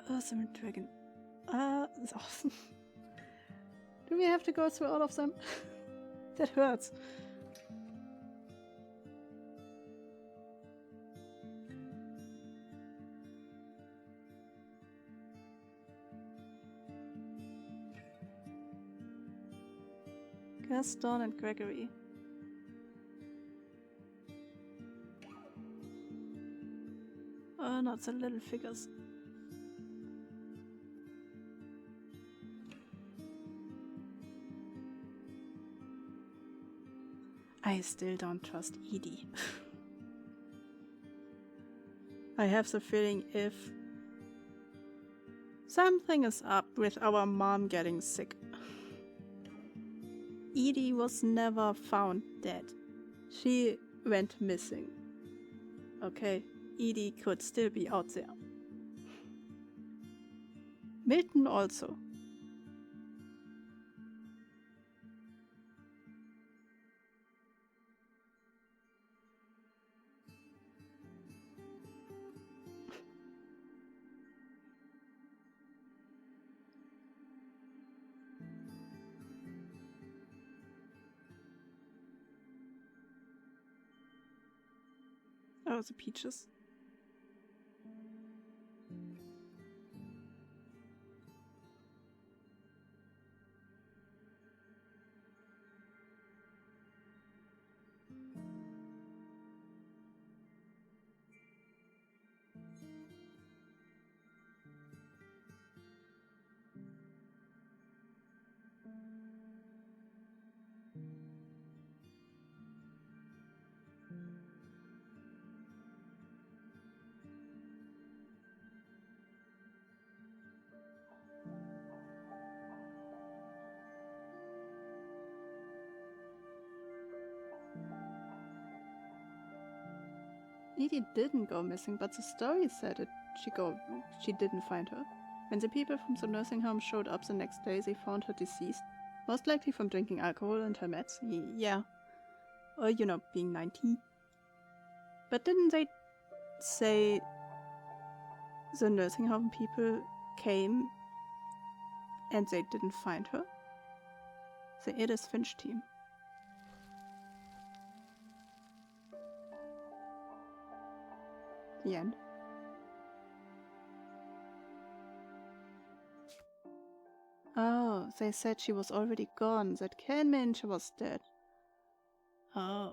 Awesome dragon. That's awesome. Do we have to go through all of them? That hurts. Gaston and Gregory. Oh, not the little figures. I still don't trust Edie. I have the feeling if Something is up with our mom getting sick. Edie was never found dead. She went missing. Okay, Edie could still be out there. Milton also. Oh, the peaches. Edie didn't go missing, but the story said it. She didn't find her. When the people from the nursing home showed up the next day, they found her deceased, most likely from drinking alcohol and her meds. Yeah, or being 19. But didn't they say the nursing home people came and they didn't find her? The Edith Finch team. The end. Oh, they said she was already gone. That can mean she was dead. Oh.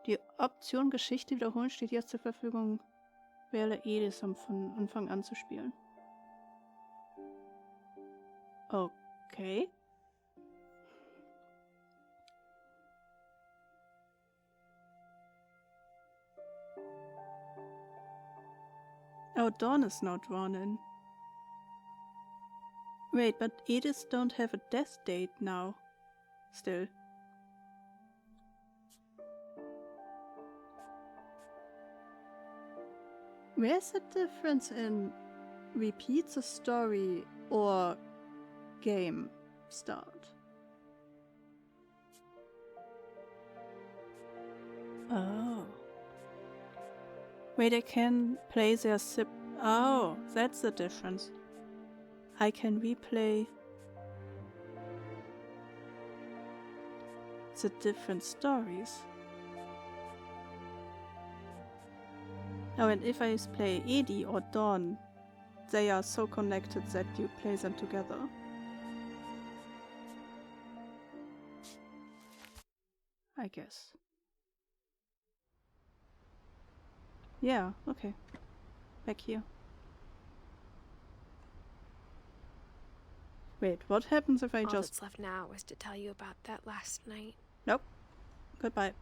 Die Option Geschichte wiederholen steht jetzt zur Verfügung. Wähle Edith, um von Anfang an zu spielen. Okay. Oh, Dawn is now drawn in. Wait, but Edith don't have a death date now. Still. Where's the difference in repeat the story or game start? Oh. Wait, I can play their Oh, that's the difference. I can replay the different stories. Oh, and if I play Edie or Dawn, they are so connected that you play them together. I guess. Yeah, okay. Back here. Wait, what happens if I All just... that's left now was to tell you about that last night. Nope. Goodbye.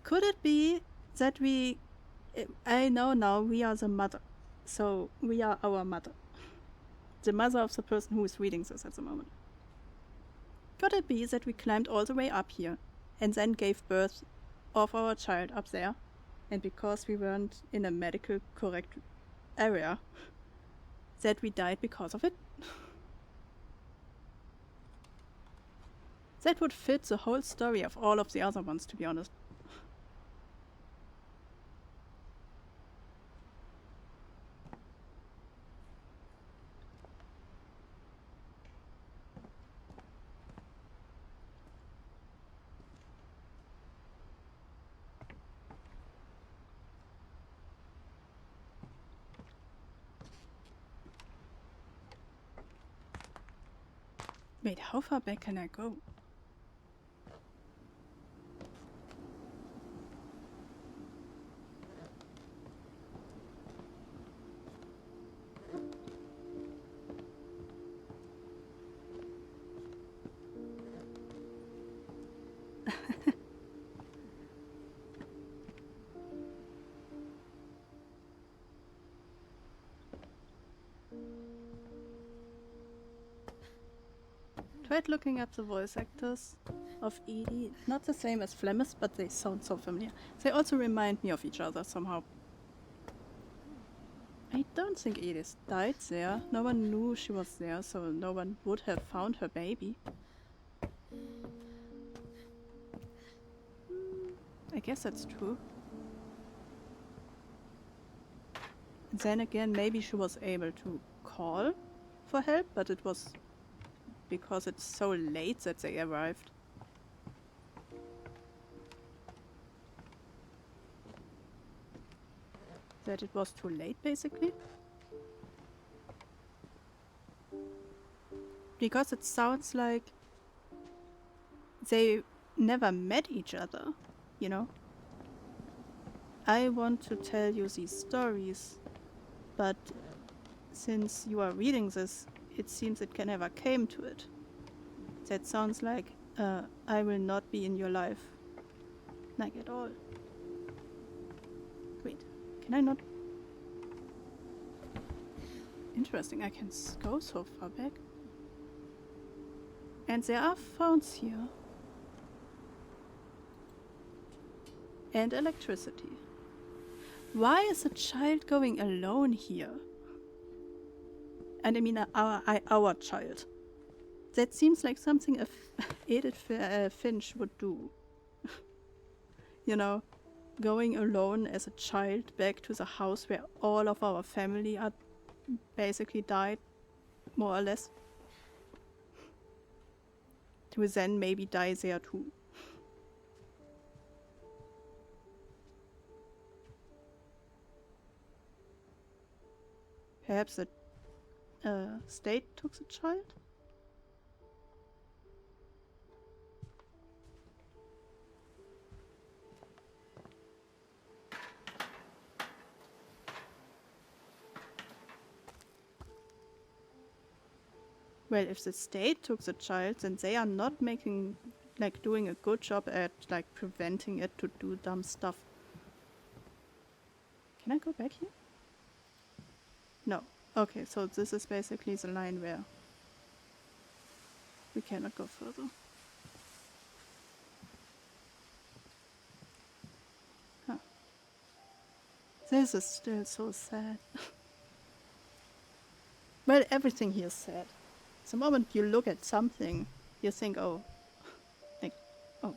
Could it be that I know now we are the mother. So we are our mother. The mother of the person who is reading this at the moment. Could it be that we climbed all the way up here and then gave birth of our child up there, and because we weren't in a medical correct area, that we died because of it? That would fit the whole story of all of the other ones, to be honest. Wait, how far back can I go? tried looking up the voice actors of Edie. Not the same as Flemmis, but they sound so familiar. They also remind me of each other somehow. I don't think Edith died there. No one knew she was there, so no one would have found her baby. I guess that's true. Then again, maybe she was able to call for help, but it was because it's so late that they arrived. That it was too late, basically. Because it sounds like they never met each other, you know? I want to tell you these stories, but since you are reading this, it seems it can never came to it. That sounds like I will not be in your life. Like at all. Wait, can I not? Interesting, I can go so far back. And there are phones here. And electricity. Why is a child going alone here? And I mean our child. That seems like something Edith Finch would do. You know, going alone as a child back to the house where all of our family are basically died, more or less. To then maybe die there too. Perhaps the state took the child? Well, if the state took the child, then they are not making, like, doing a good job at, like, preventing it to do dumb stuff. Can I go back here? No. Okay, so this is basically the line where we cannot go further. Huh. This is still so sad. Well, everything here is sad. The moment you look at something, you think, oh, like, oh.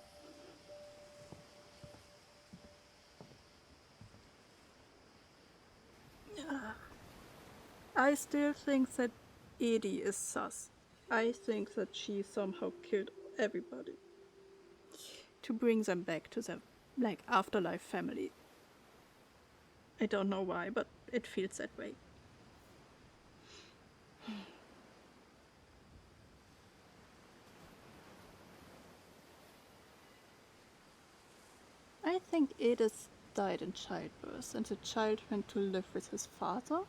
I still think that Edie is sus. I think that she somehow killed everybody to bring them back to their, like, afterlife family. I don't know why, but it feels that way. I think Edith died in childbirth and the child went to live with his father.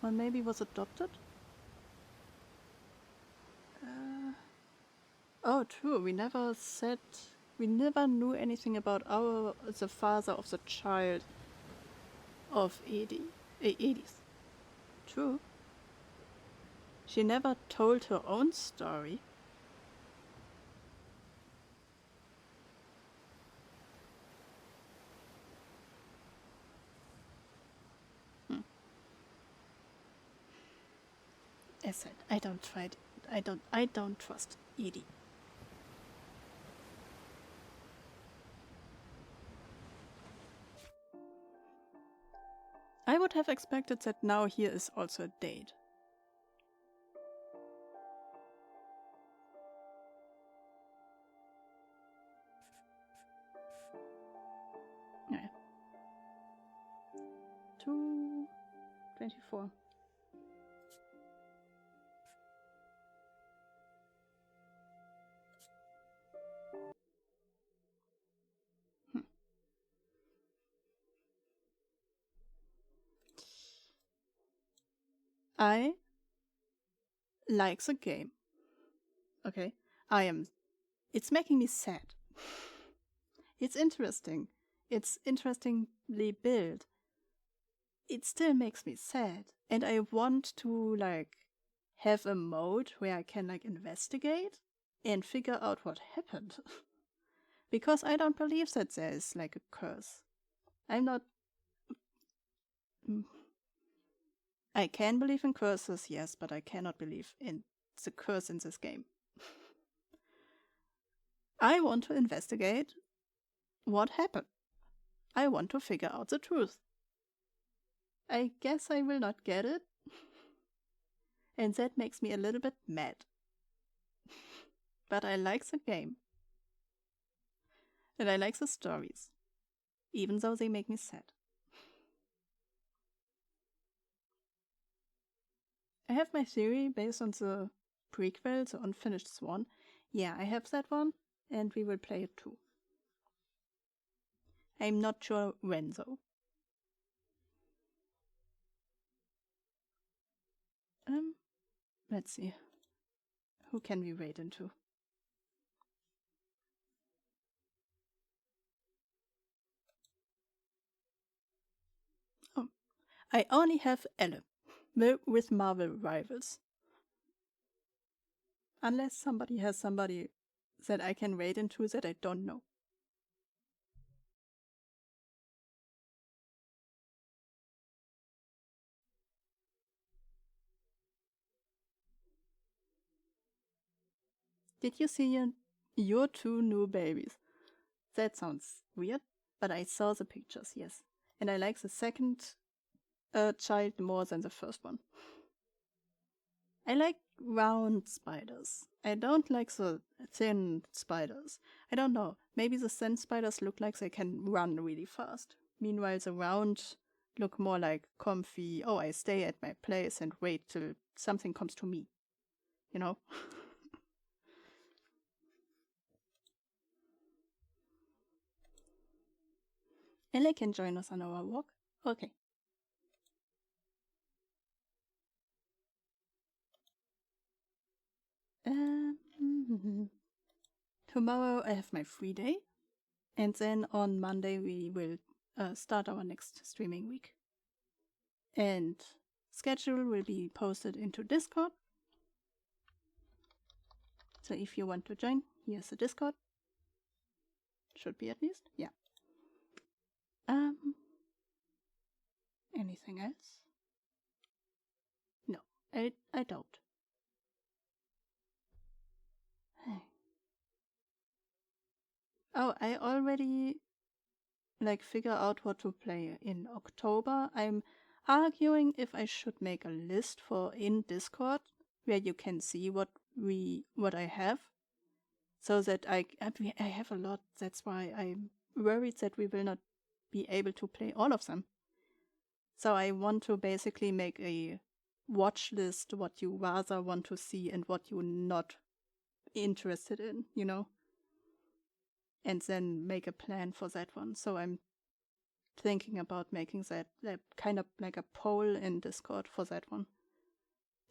Or maybe was adopted? Oh, true. We never knew anything about the father of the child of Edith. True. She never told her own story. As said, I don't trust Edie. I would have expected that now here is also a date. Yeah. 2:24. I like the game. Okay? It's making me sad. It's interesting. It's interestingly built. It still makes me sad. And I want to, like, have a mode where I can like investigate and figure out what happened. Because I don't believe that there is like a curse. I'm not... I can believe in curses, yes, but I cannot believe in the curse in this game. I want to investigate what happened. I want to figure out the truth. I guess I will not get it. And that makes me a little bit mad. But I like the game. And I like the stories. Even though they make me sad. I have my theory based on the prequel, the Unfinished Swan. Yeah, I have that one, and we will play it too. I'm not sure when though. Let's see. Who can we wade into? Oh, I only have Elle with Marvel Rivals. Unless somebody has somebody that I can wade into that I don't know. Did you see your two new babies? That sounds weird, but I saw the pictures, yes. And I like the second child more than the first one. I like round spiders. I don't like the thin spiders. I don't know. Maybe the thin spiders look like they can run really fast. Meanwhile, the round look more like comfy. Oh, I stay at my place and wait till something comes to me. You know? Elle can join us on our walk. Okay. Tomorrow I have my free day. And then on Monday we will start our next streaming week. And schedule will be posted into Discord. So if you want to join, here's the Discord. Should be at least, yeah. Anything else? No, I don't. Oh, I already figure out what to play in October. I'm arguing if I should make a list for in Discord where you can see what I have, so that I have a lot. That's why I'm worried that we will not be able to play all of them. So I want to basically make a watch list, what you rather want to see and what you're not interested in, you know? And then make a plan for that one. So I'm thinking about making that kind of like a poll in Discord for that one.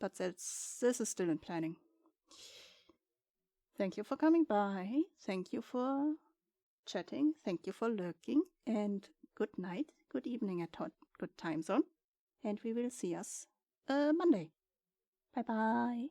But this is still in planning. Thank you for coming by. Thank you for chatting. Thank you for lurking. And good night, good evening at good time zone. And we will see us Monday. Bye-bye.